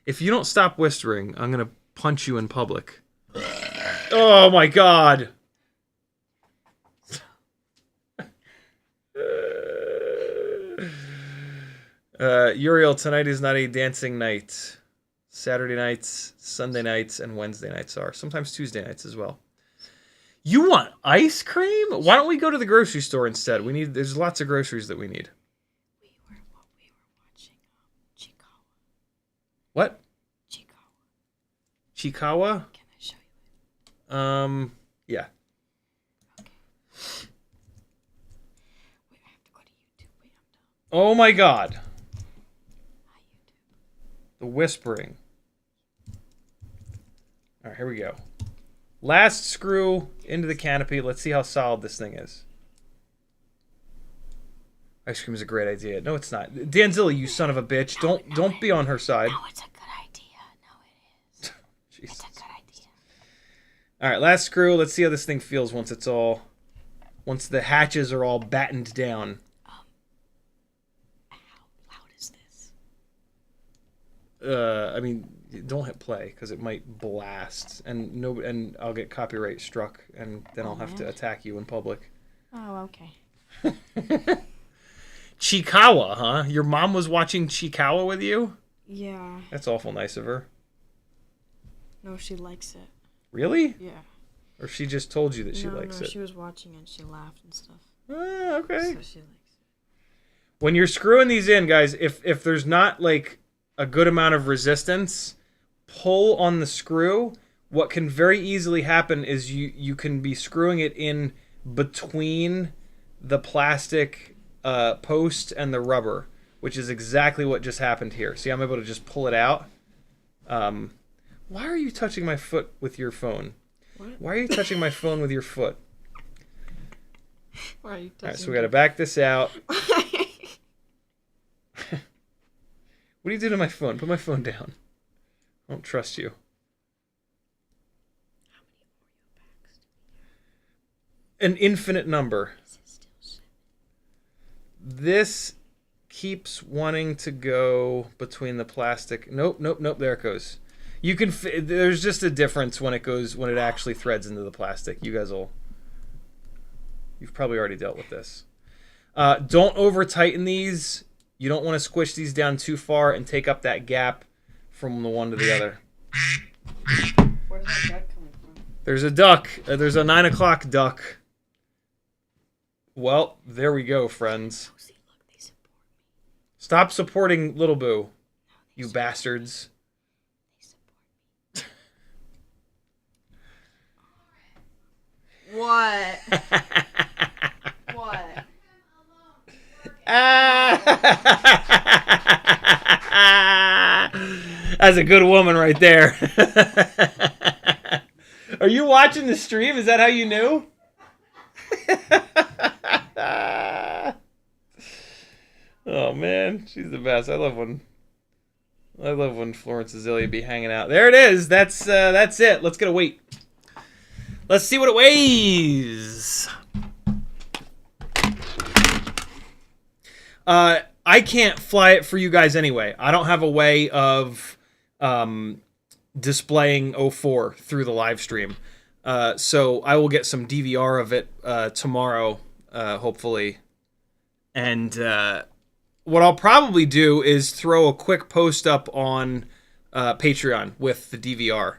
If you don't stop whispering, I'm going to punch you in public. Oh, my God. Uriel, tonight is not a dancing night. Saturday nights, Sunday nights, and Wednesday nights are. Sometimes Tuesday nights as well. You want ice cream? Why don't we go to the grocery store instead? There's lots of groceries that we need. We were watching Chikawa. What? Chikawa. Chikawa? Can I show you it? Yeah. Okay. Wait, I have to go to YouTube. Wait, I'm done. Oh my God. Hi, YouTube. The whispering. All right, here we go. Last screw into the canopy. Let's see how solid this thing is. Ice cream is a great idea. No, it's not. Danzilla, you son of a bitch. Don't be on her side. No, it's a good idea. No, it is. Jesus. It's a good idea. All right, last screw. Let's see how this thing feels once the hatches are all battened down. How loud is this? I mean, don't hit play because it might blast, and I'll get copyright struck, and then I'll have to attack you in public. Oh, okay. Chikawa, huh? Your mom was watching Chikawa with you? Yeah. That's awful nice of her. No, she likes it. Really? Yeah. Or she just told you that she likes it? No, she was watching and she laughed and stuff. Ah, okay. So she likes it. When you're screwing these in, guys, if there's not like a good amount of resistance, pull on the screw. What can very easily happen is you can be screwing it in between the plastic post and the rubber, which is exactly what just happened here. See, I'm able to just pull it out. Why are you touching my foot with your phone? What? Why are you touching my phone with your foot? Why are you touching All right, so we got to back this out. What do you do to my phone? Put my phone down. I don't trust you. How many Oreo packs do we have? An infinite number. Is it still 7? This keeps wanting to go between the plastic. Nope. There it goes. You can. There's just a difference when it actually threads into the plastic. You guys will You've probably already dealt with this. Don't over tighten these. You don't want to squish these down too far and take up that gap from the one to the other. Where's that duck coming from? There's a duck. There's a 9 o'clock duck. Well, there we go, friends. Oh, see, look, they support me. Stop supporting Little Boo, No, you bastards. They support me. What? What? That's a good woman right there. Are you watching the stream? Is that how you knew? Oh man, she's the best. I love when Florence Azalea be hanging out. There it is. That's it. Let's get a weight. Let's see what it weighs. I can't fly it for you guys anyway. I don't have a way of displaying O4 through the live stream. So I will get some DVR of it tomorrow, hopefully. And what I'll probably do is throw a quick post up on Patreon with the DVR.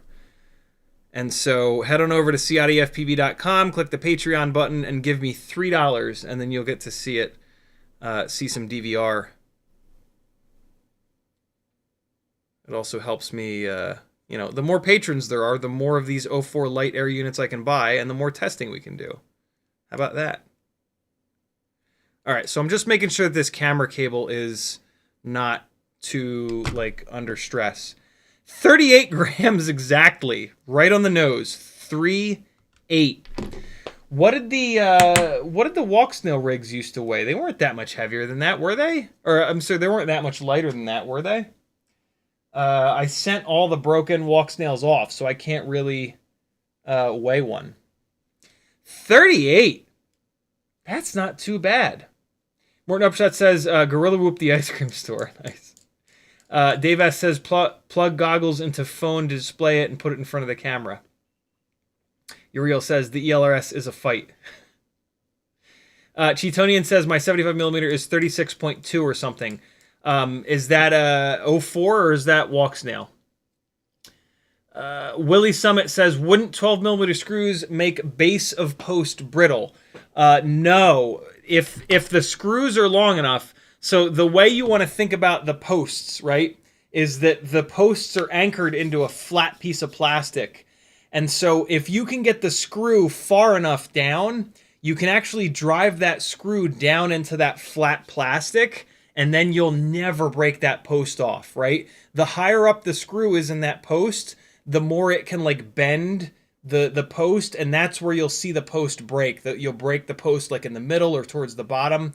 And so head on over to CiottiFPV.com, click the Patreon button, and give me $3, and then you'll get to see it. See some DVR. It also helps me, you know, the more patrons there are, the more of these O4 light air units I can buy, and the more testing we can do. How about that? All right, so I'm just making sure that this camera cable is not too, like, under stress. 38 grams exactly, right on the nose. 3.8. What did the walk snail rigs used to weigh? They weren't that much heavier than that, were they? Or I'm sorry, they weren't that much lighter than that, were they? I sent all the broken walk snails off, so I can't really weigh one. 38. That's not too bad. Morton Upshot says Gorilla Whoop the ice cream store. Nice. Dave S says plug goggles into phone to display it and put it in front of the camera. Uriel says the ELRS is a fight. Cheetonian says my 75mm is 36.2 or something. Is that a O4 or is that walk snail? Willie Summit says, wouldn't 12mm screws make base of post brittle? No. If the screws are long enough, so the way you want to think about the posts, right, is that the posts are anchored into a flat piece of plastic. And so if you can get the screw far enough down, you can actually drive that screw down into that flat plastic, and then you'll never break that post off, right? The higher up the screw is in that post, the more it can like bend the post, and that's where you'll see the post break. You'll break the post like in the middle or towards the bottom.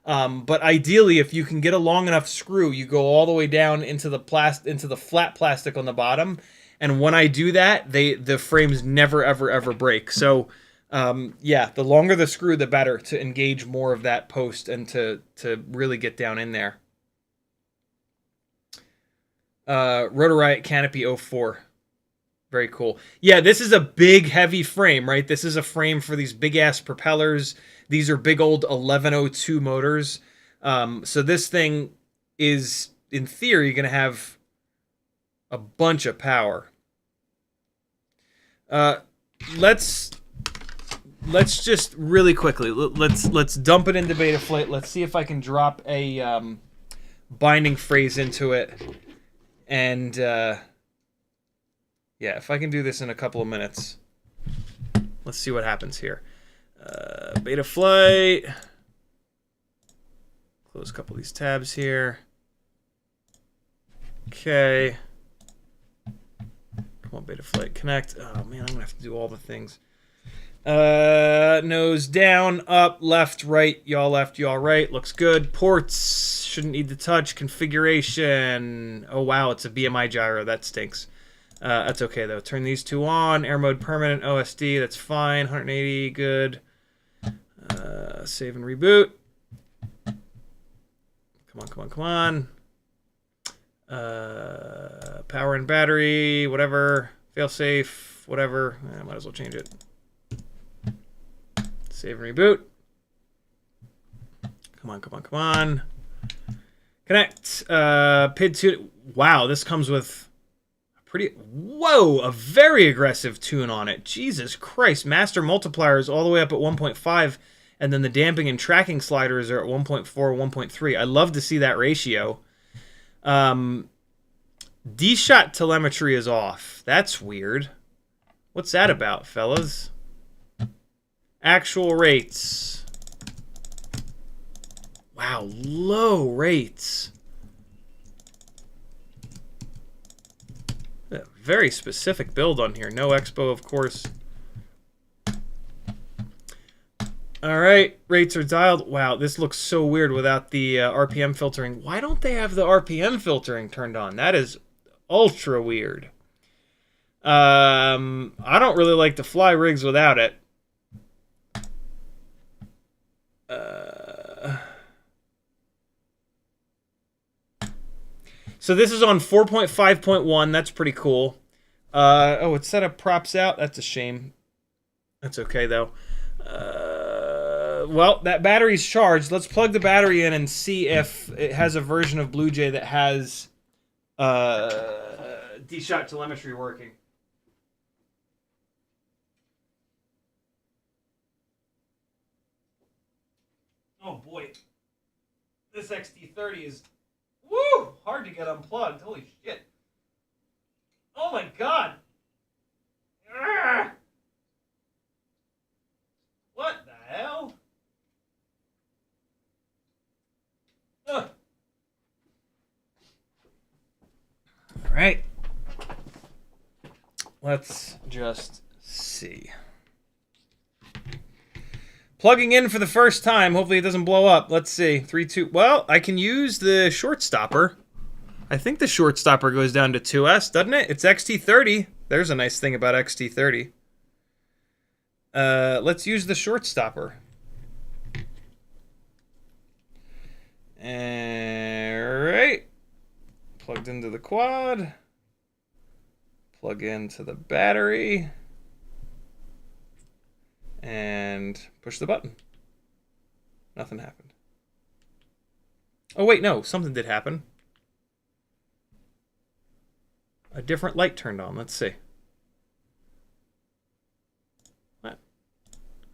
But ideally, if you can get a long enough screw, you go all the way down into the flat plastic on the bottom. And when I do that, the frames never, ever, ever break. So, yeah, the longer the screw, the better to engage more of that post and to really get down in there. Rotor Riot Canopy O4. Very cool. Yeah, this is a big, heavy frame, right? This is a frame for these big-ass propellers. These are big old 1102 motors. So this thing is, in theory, going to have a bunch of power. Let's just really quickly let's dump it into Betaflight. Let's see if I can drop a binding phrase into it, and yeah, if I can do this in a couple of minutes, let's see what happens here. Betaflight. Close a couple of these tabs here. Okay. Come on, Betaflight, connect. Oh man, I'm gonna have to do all the things. Nose down, up, left, right, yaw left, yaw right. Looks good. Ports shouldn't need to touch. Configuration. Oh wow, it's a BMI gyro. That stinks. That's okay though. Turn these two on. Air mode permanent. OSD. That's fine. 180. Good. Save and reboot. Come on, come on, come on. Power and battery, whatever. Fail safe, whatever. I might as well change it. Save and reboot. Come on, come on, come on. Connect. PID 2. Wow, this comes with a pretty... Whoa, a very aggressive tune on it. Jesus Christ. Master multiplier is all the way up at 1.5, and then the damping and tracking sliders are at 1.4, 1.3. I love to see that ratio. D-shot telemetry is off. That's weird. What's that about, fellas? Actual rates. Wow, low rates. A very specific build on here. No expo, of course. All right, rates are dialed. Wow, this looks so weird without the RPM filtering. Why don't they have the RPM filtering turned on? That is ultra weird. I don't really like to fly rigs without it. So this is on 4.5.1. That's pretty cool. Oh, it's set up props out. That's a shame. That's okay, though. Well, that battery's charged. Let's plug the battery in and see if it has a version of Blue Jay that has D-shot telemetry working. Oh, boy. This XT30 is... Woo! Hard to get unplugged. Holy shit. Oh my god. Arrgh! What the hell? Ugh. All right. Let's just see. Plugging in for the first time. Hopefully it doesn't blow up. Let's see. 3, 2. Well, I can use the short stopper. I think the short stopper goes down to 2S, doesn't it? It's XT30. There's a nice thing about XT30. Let's use the short stopper. Alright. Plugged into the quad. Plug into the battery. And push the button. Nothing happened. Oh, wait, no. Something did happen. A different light turned on. Let's see. What?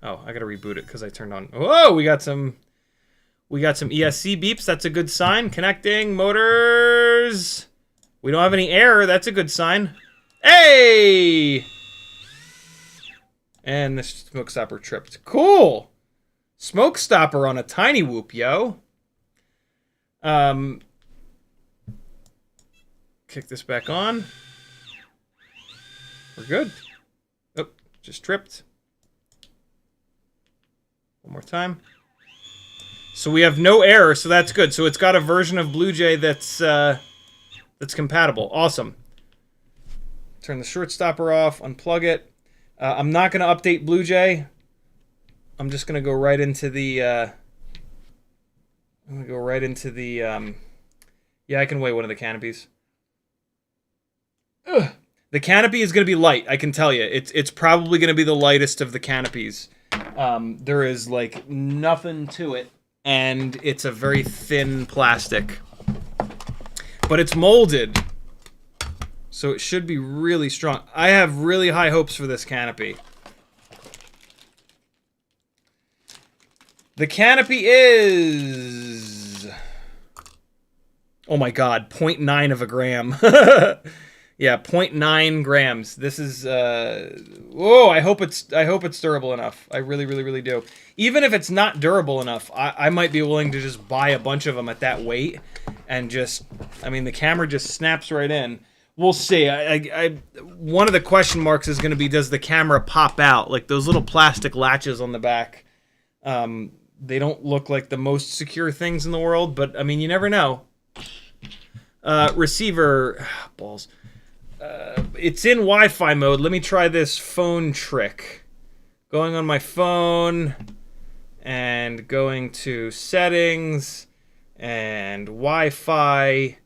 Oh, I gotta reboot it because I turned on... Whoa, we got some ESC beeps. That's a good sign. Connecting. Motors. We don't have any error. That's a good sign. Hey! And the smoke stopper tripped. Cool! Smoke stopper on a tiny whoop, yo. Kick this back on. We're good. Oh, just tripped. One more time. So we have no error, so that's good. So it's got a version of Blue Jay that's compatible. Awesome. Turn the short stopper off, unplug it. I'm not going to update Blue Jay. I'm just going to go right into the... I'm going to go right into the... yeah, I can weigh one of the canopies. Ugh. The canopy is going to be light, I can tell you. It's probably going to be the lightest of the canopies. There is, like, nothing to it. And it's a very thin plastic. But it's molded. So it should be really strong. I have really high hopes for this canopy. The canopy is... Oh my god, 0.9 of a gram. Yeah, 0.9 grams. This is... Whoa, I hope it's durable enough. I really, really, really do. Even if it's not durable enough, I might be willing to just buy a bunch of them at that weight. And just... I mean, the camera just snaps right in. We'll see. One of the question marks is going to be, does the camera pop out? Like those little plastic latches on the back. They don't look like the most secure things in the world, but I mean, you never know. Receiver, balls. It's in Wi-Fi mode. Let me try this phone trick. Going on my phone and going to settings and Wi-Fi.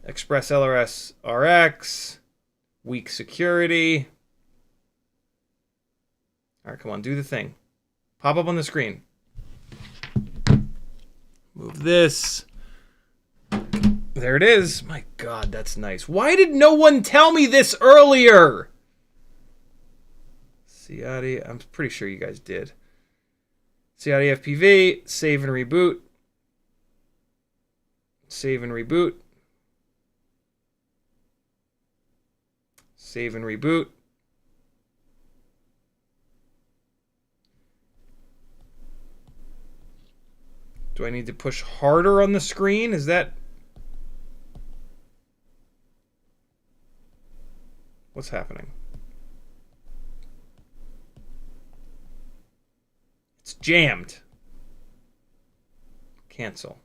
Express ELRS RX, weak security. All right, come on, do the thing. Pop up on the screen. this. There it is. My God, that's nice. Why did no one tell me this earlier? Ciotti, I'm pretty sure you guys did. CiottiFPV, save and reboot. Save and reboot. Save and reboot. Do I need to push harder on the screen? Is that... What's happening? It's jammed. Cancel.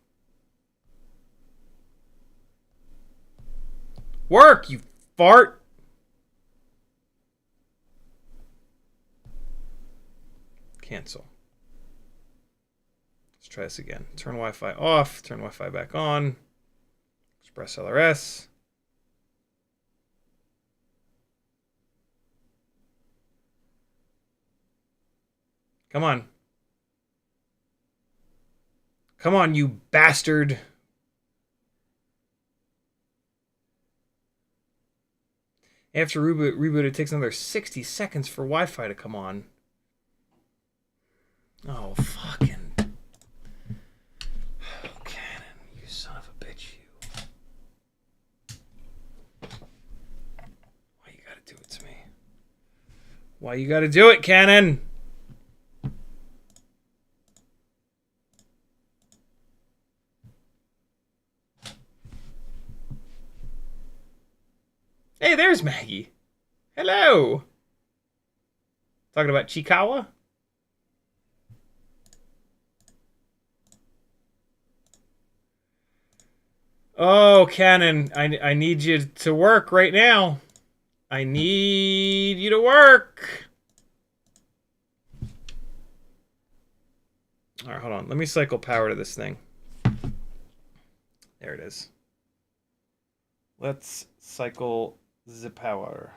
Work, you fart! Cancel. Let's try this again. Turn Wi-Fi off, turn Wi-Fi back on. Express ELRS. Come on. Come on, you bastard. After reboot, it takes another 60 seconds for Wi-Fi to come on. Oh, fucking... Oh, Canon, you son of a bitch, you. Why you gotta do it to me? Why you gotta do it, Canon? Hey, there's Maggie. Hello. Talking about Chikawa? Oh, Cannon, I need you to work right now. I need you to work. All right, hold on. Let me cycle power to this thing. There it is. Let's cycle the power.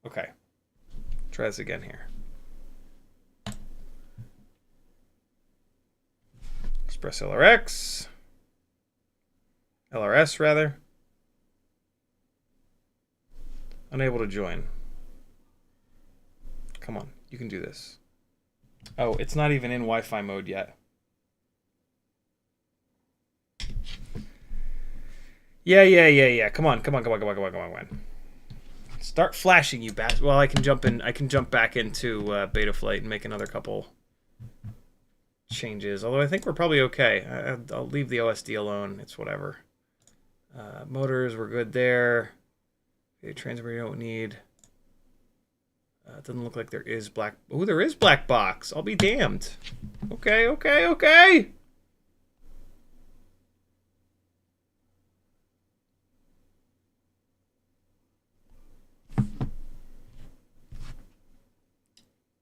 Okay. Try this again here. Express LRX. LRS, rather. Unable to join. Come on, you can do this. Oh, it's not even in Wi-Fi mode yet. Yeah. Come on. Start flashing, you bat. Well, I can jump in. I can jump back into Betaflight and make another couple changes. Although I think we're probably okay. I'll leave the OSD alone. It's whatever. Motors, we're good there. Okay, transmitter, you don't need. It doesn't look like there is black. Oh, there is black box. I'll be damned. Okay.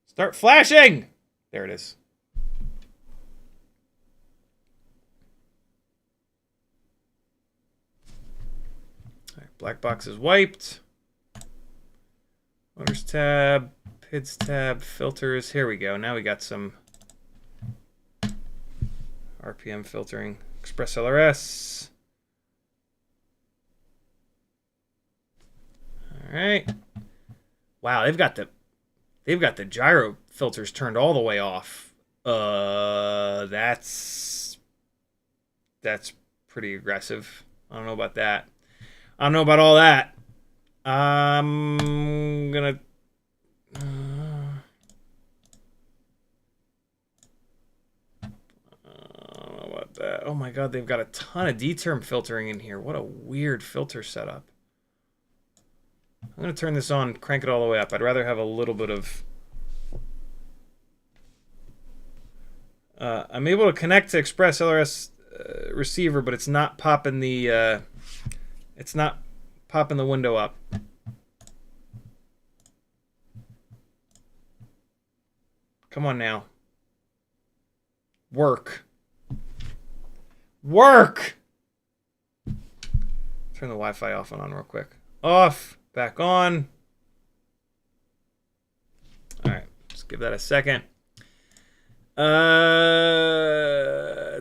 Start flashing! There it is. All right, black box is wiped. Motors tab, PIDs tab, filters. Here we go. Now we got some RPM filtering. Express LRS. All right. Wow, they've got the gyro filters turned all the way off. That's pretty aggressive. I don't know about that. I don't know about all that. I'm gonna. I don't know about that. Oh my God, they've got a ton of D-term filtering in here. What a weird filter setup. I'm going to turn this on, crank it all the way up. I'd rather have a little bit of... I'm able to connect to Express LRS receiver, but it's not popping the... it's not popping the window up. Come on now. Work. Turn the Wi-Fi off and on real quick. Off. Back on. All right, just give that a second.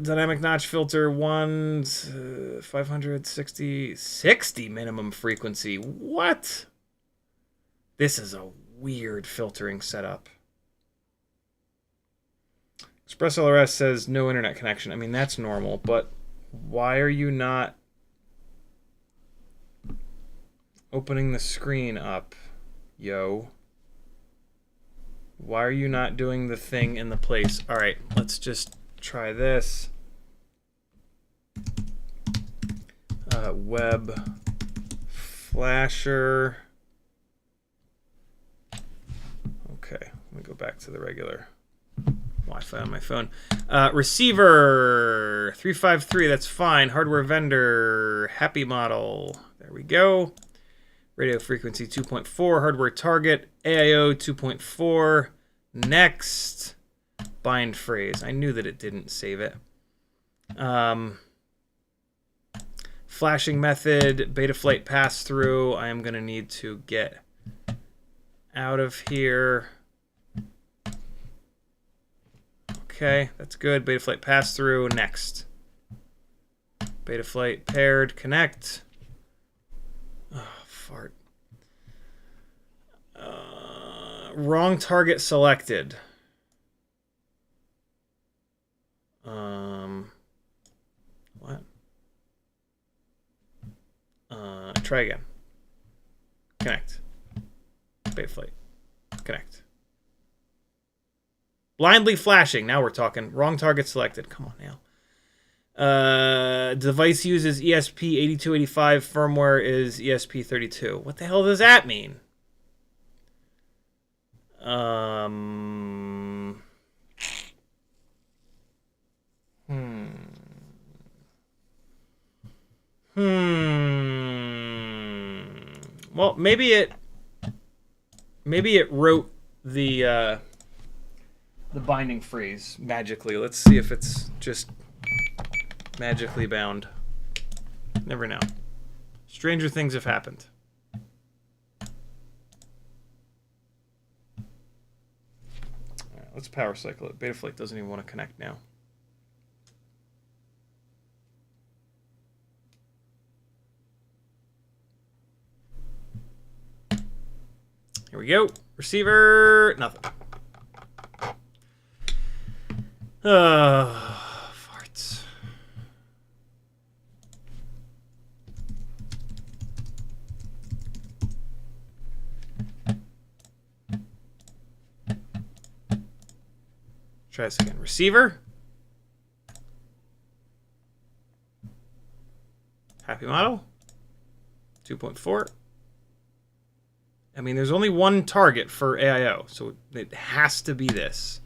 Dynamic notch filter 560 minimum frequency. What? This is a weird filtering setup. Express LRS says no internet connection. I mean, that's normal, but why are you not opening the screen up, yo? Why are you not doing the thing in the place? All right, let's just try this. Web flasher. Okay, let me go back to the regular Wi-Fi on my phone. Receiver 353, that's fine. Hardware vendor, Happymodel. There we go. Radio frequency 2.4, hardware target, AIO 2.4. Next, bind phrase. I knew that it didn't save it. Flashing method, Betaflight pass through. I am going to need to get out of here. Okay, that's good. Betaflight pass through. Next. Betaflight paired, connect. Oh, fart. Wrong target selected. What? Try again. Connect. Betaflight. Connect. Blindly flashing. Now we're talking. Wrong target selected. Come on now. Device uses ESP8285. Firmware is ESP32. What the hell does that mean? Well, maybe it wrote the binding phrase magically. Let's see if it's just magically bound. Never know. Stranger things have happened. All right, let's power cycle it. Betaflight doesn't even want to connect now. Here we go. Receiver, nothing. Farts. Try this again. Receiver. Happymodel. 2.4. I mean, there's only one target for AIO, so it has to be this.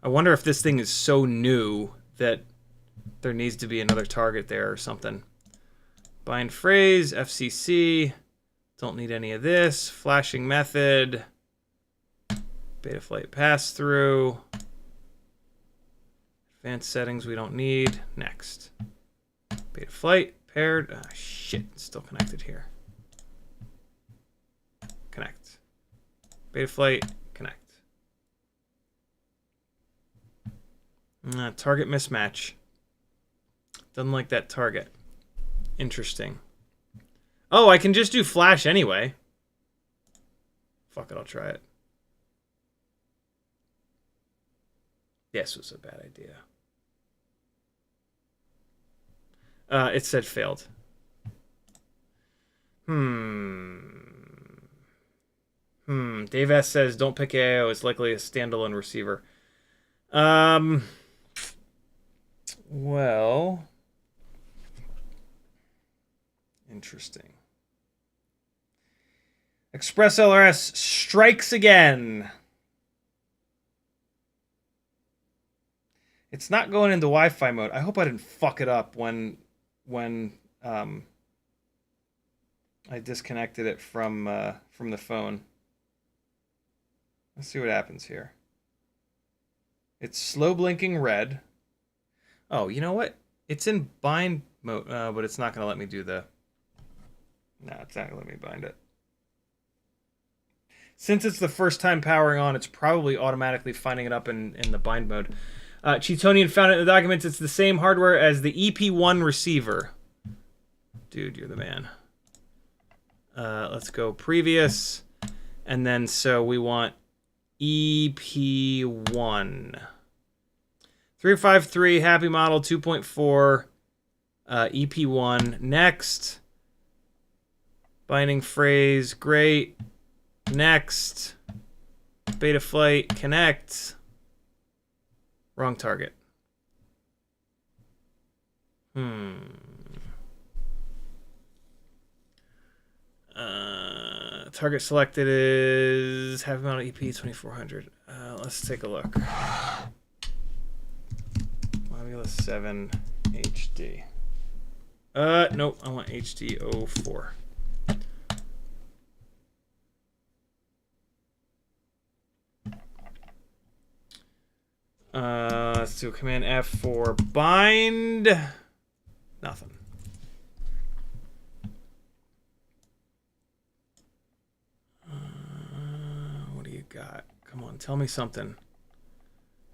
I wonder if this thing is so new that there needs to be another target there or something. Bind phrase, FCC. Don't need any of this. Flashing method. Betaflight pass through. Advanced settings we don't need. Next. Betaflight paired. Ah, shit, it's still connected here. Connect. Betaflight, connect. Target mismatch. Doesn't like that target. Interesting. Oh, I can just do flash anyway. Fuck it, I'll try it. This was a bad idea. It said failed. Dave S says don't pick AIO. It's likely a standalone receiver. Well, interesting. Express LRS strikes again. It's not going into Wi-Fi mode. I hope I didn't fuck it up when I disconnected it from the phone. Let's see what happens here. It's slow blinking red. Oh, you know what? It's in bind mode, but it's not going to let me do the... No, it's not going to let me bind it. Since it's the first time powering on, it's probably automatically finding it up in the bind mode. Cheatonian found it in the documents. It's the same hardware as the EP1 receiver. Dude, you're the man. Let's go previous. And then, so we want EP1. 353 Happymodel 2.4 EP1. Next. Binding phrase. Great. Next. Betaflight. Connect. Wrong target. Target selected is Happymodel EP2400. Let's take a look. Mobula7 HD. Nope. I want HD O4. Let's do Command F for bind. Nothing. What do you got? Come on, tell me something.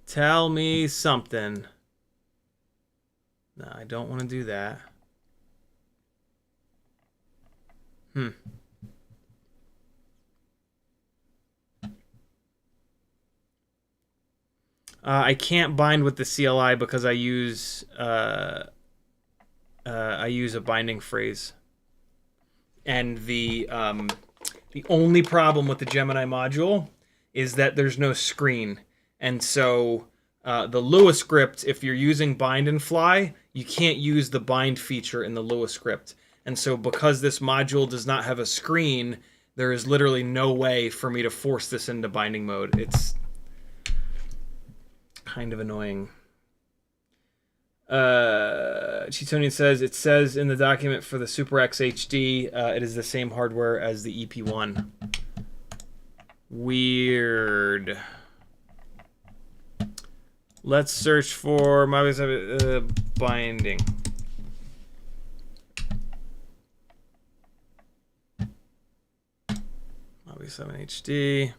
Tell me something. No, I don't want to do that. I can't bind with the CLI because I use a binding phrase, and the only problem with the Gemini module is that there's no screen, and so the Lua script, if you're using bind and fly, you can't use the bind feature in the Lua script, and so because this module does not have a screen, there is literally no way for me to force this into binding mode. It's kind of annoying. Cheatonian says, it says in the document for the Super X HD, it is the same hardware as the EP1. Weird. Let's search for Mobula7 binding. Mobula7 HD.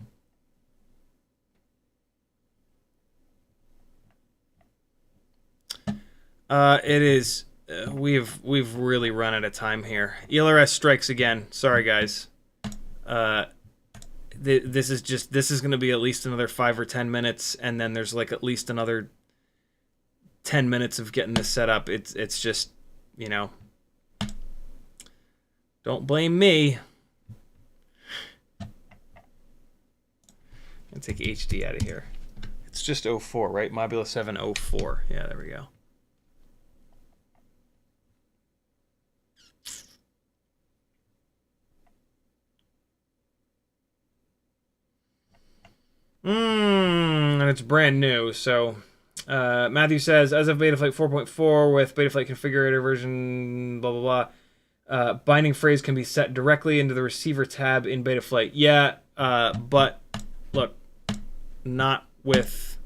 It is. We've really run out of time here. ELRS strikes again. Sorry, guys. This is going to be at least another 5 or 10 minutes, and then there's like at least another 10 minutes of getting this set up. It's just, you know. Don't blame me. I'll take HD out of here. It's just O4, right? Mobula7 O4. Yeah, there we go. And it's brand new. So Matthew says, as of Betaflight 4.4 with Betaflight configurator version blah blah blah, binding phrase can be set directly into the receiver tab in Betaflight. Yeah, but look, not with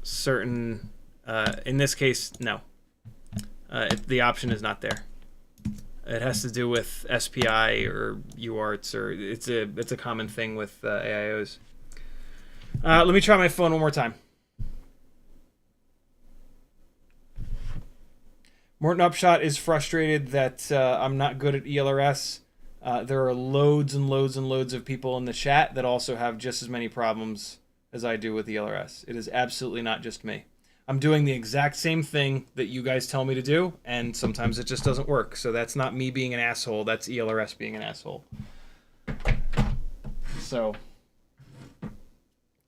certain. In this case, no. The option is not there. It has to do with SPI or UARTs, or it's a common thing with AIOs. Let me try my phone one more time. Morton Upshot is frustrated that I'm not good at ELRS. There are loads and loads and loads of people in the chat that also have just as many problems as I do with ELRS. It is absolutely not just me. I'm doing the exact same thing that you guys tell me to do, and sometimes it just doesn't work. So that's not me being an asshole. That's ELRS being an asshole. So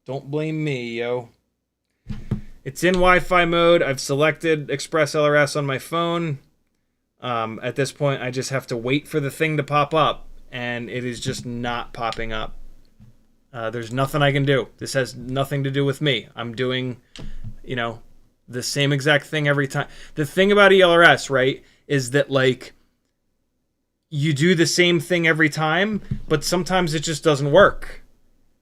don't blame me, yo. It's in Wi-Fi mode. I've selected Express LRS on my phone. At this point, I just have to wait for the thing to pop up, and it is just not popping up. There's nothing I can do. This has nothing to do with me. I'm doing, you know, the same exact thing every time. The thing about ELRS, right, is that, like, you do the same thing every time, but sometimes it just doesn't work,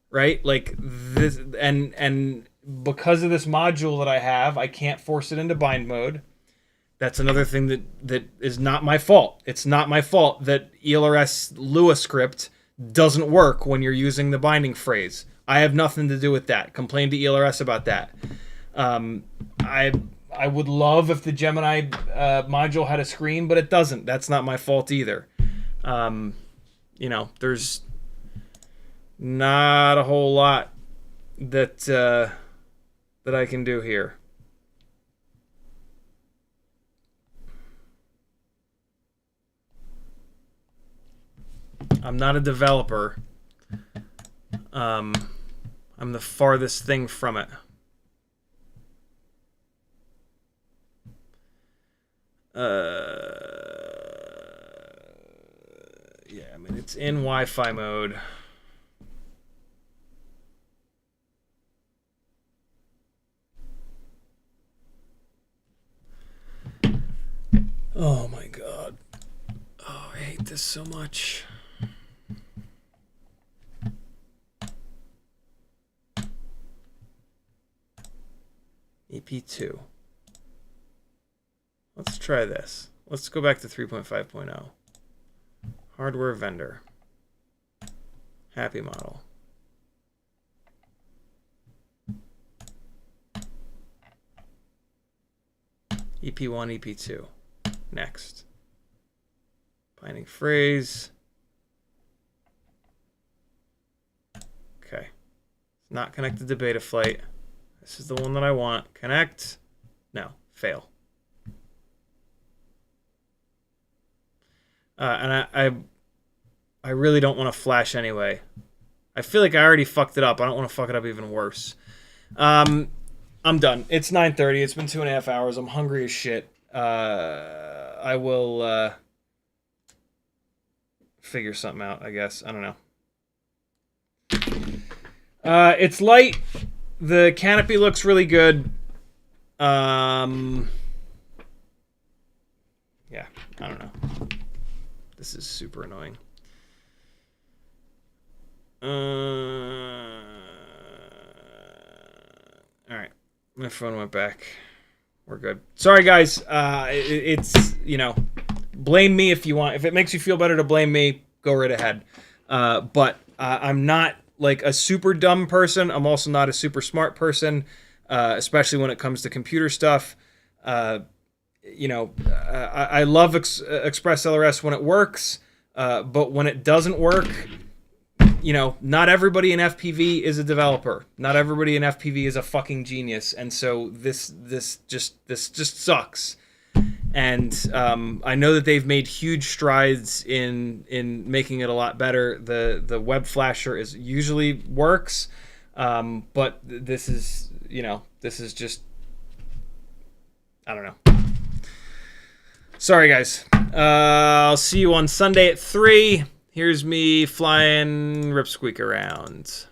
right? Like, this, and because of this module that I have, I can't force it into bind mode. That's another thing that is not my fault. It's not my fault that ELRS Lua script doesn't work when you're using the binding phrase. I have nothing to do with that. Complain to ELRS about that. I would love if the Gemini module had a screen, but it doesn't. That's not my fault either. You know, there's not a whole lot that that I can do here. I'm not a developer. I'm the farthest thing from it. Yeah, I mean, it's in Wi-Fi mode. Oh my God. Oh, I hate this so much. EP2. Let's try this. Let's go back to 3.5.0. Hardware vendor. Happymodel. EP1, EP2. Next. Binding phrase. Okay. It's not connected to Betaflight. This is the one that I want. Connect. No. Fail. And I really don't want to flash anyway. I feel like I already fucked it up. I don't want to fuck it up even worse. I'm done. It's 9:30. It's been 2.5 hours. I'm hungry as shit. I will figure something out, I guess. I don't know. It's light. The canopy looks really good. Yeah, I don't know. This is super annoying. Alright. My phone went back. We're good. Sorry, guys. It's, you know, blame me if you want. If it makes you feel better to blame me, go right ahead. But I'm not like a super dumb person. I'm also not a super smart person, especially when it comes to computer stuff. You know, I love Express ELRS when it works, but when it doesn't work, you know, not everybody in FPV is a developer. Not everybody in FPV is a fucking genius, and so this just sucks. And I know that they've made huge strides in making it a lot better. The web flasher usually works, but this is, you know, this is just, I don't know. Sorry, guys. I'll see you on Sunday at 3. Here's me flying Ripsqueak around.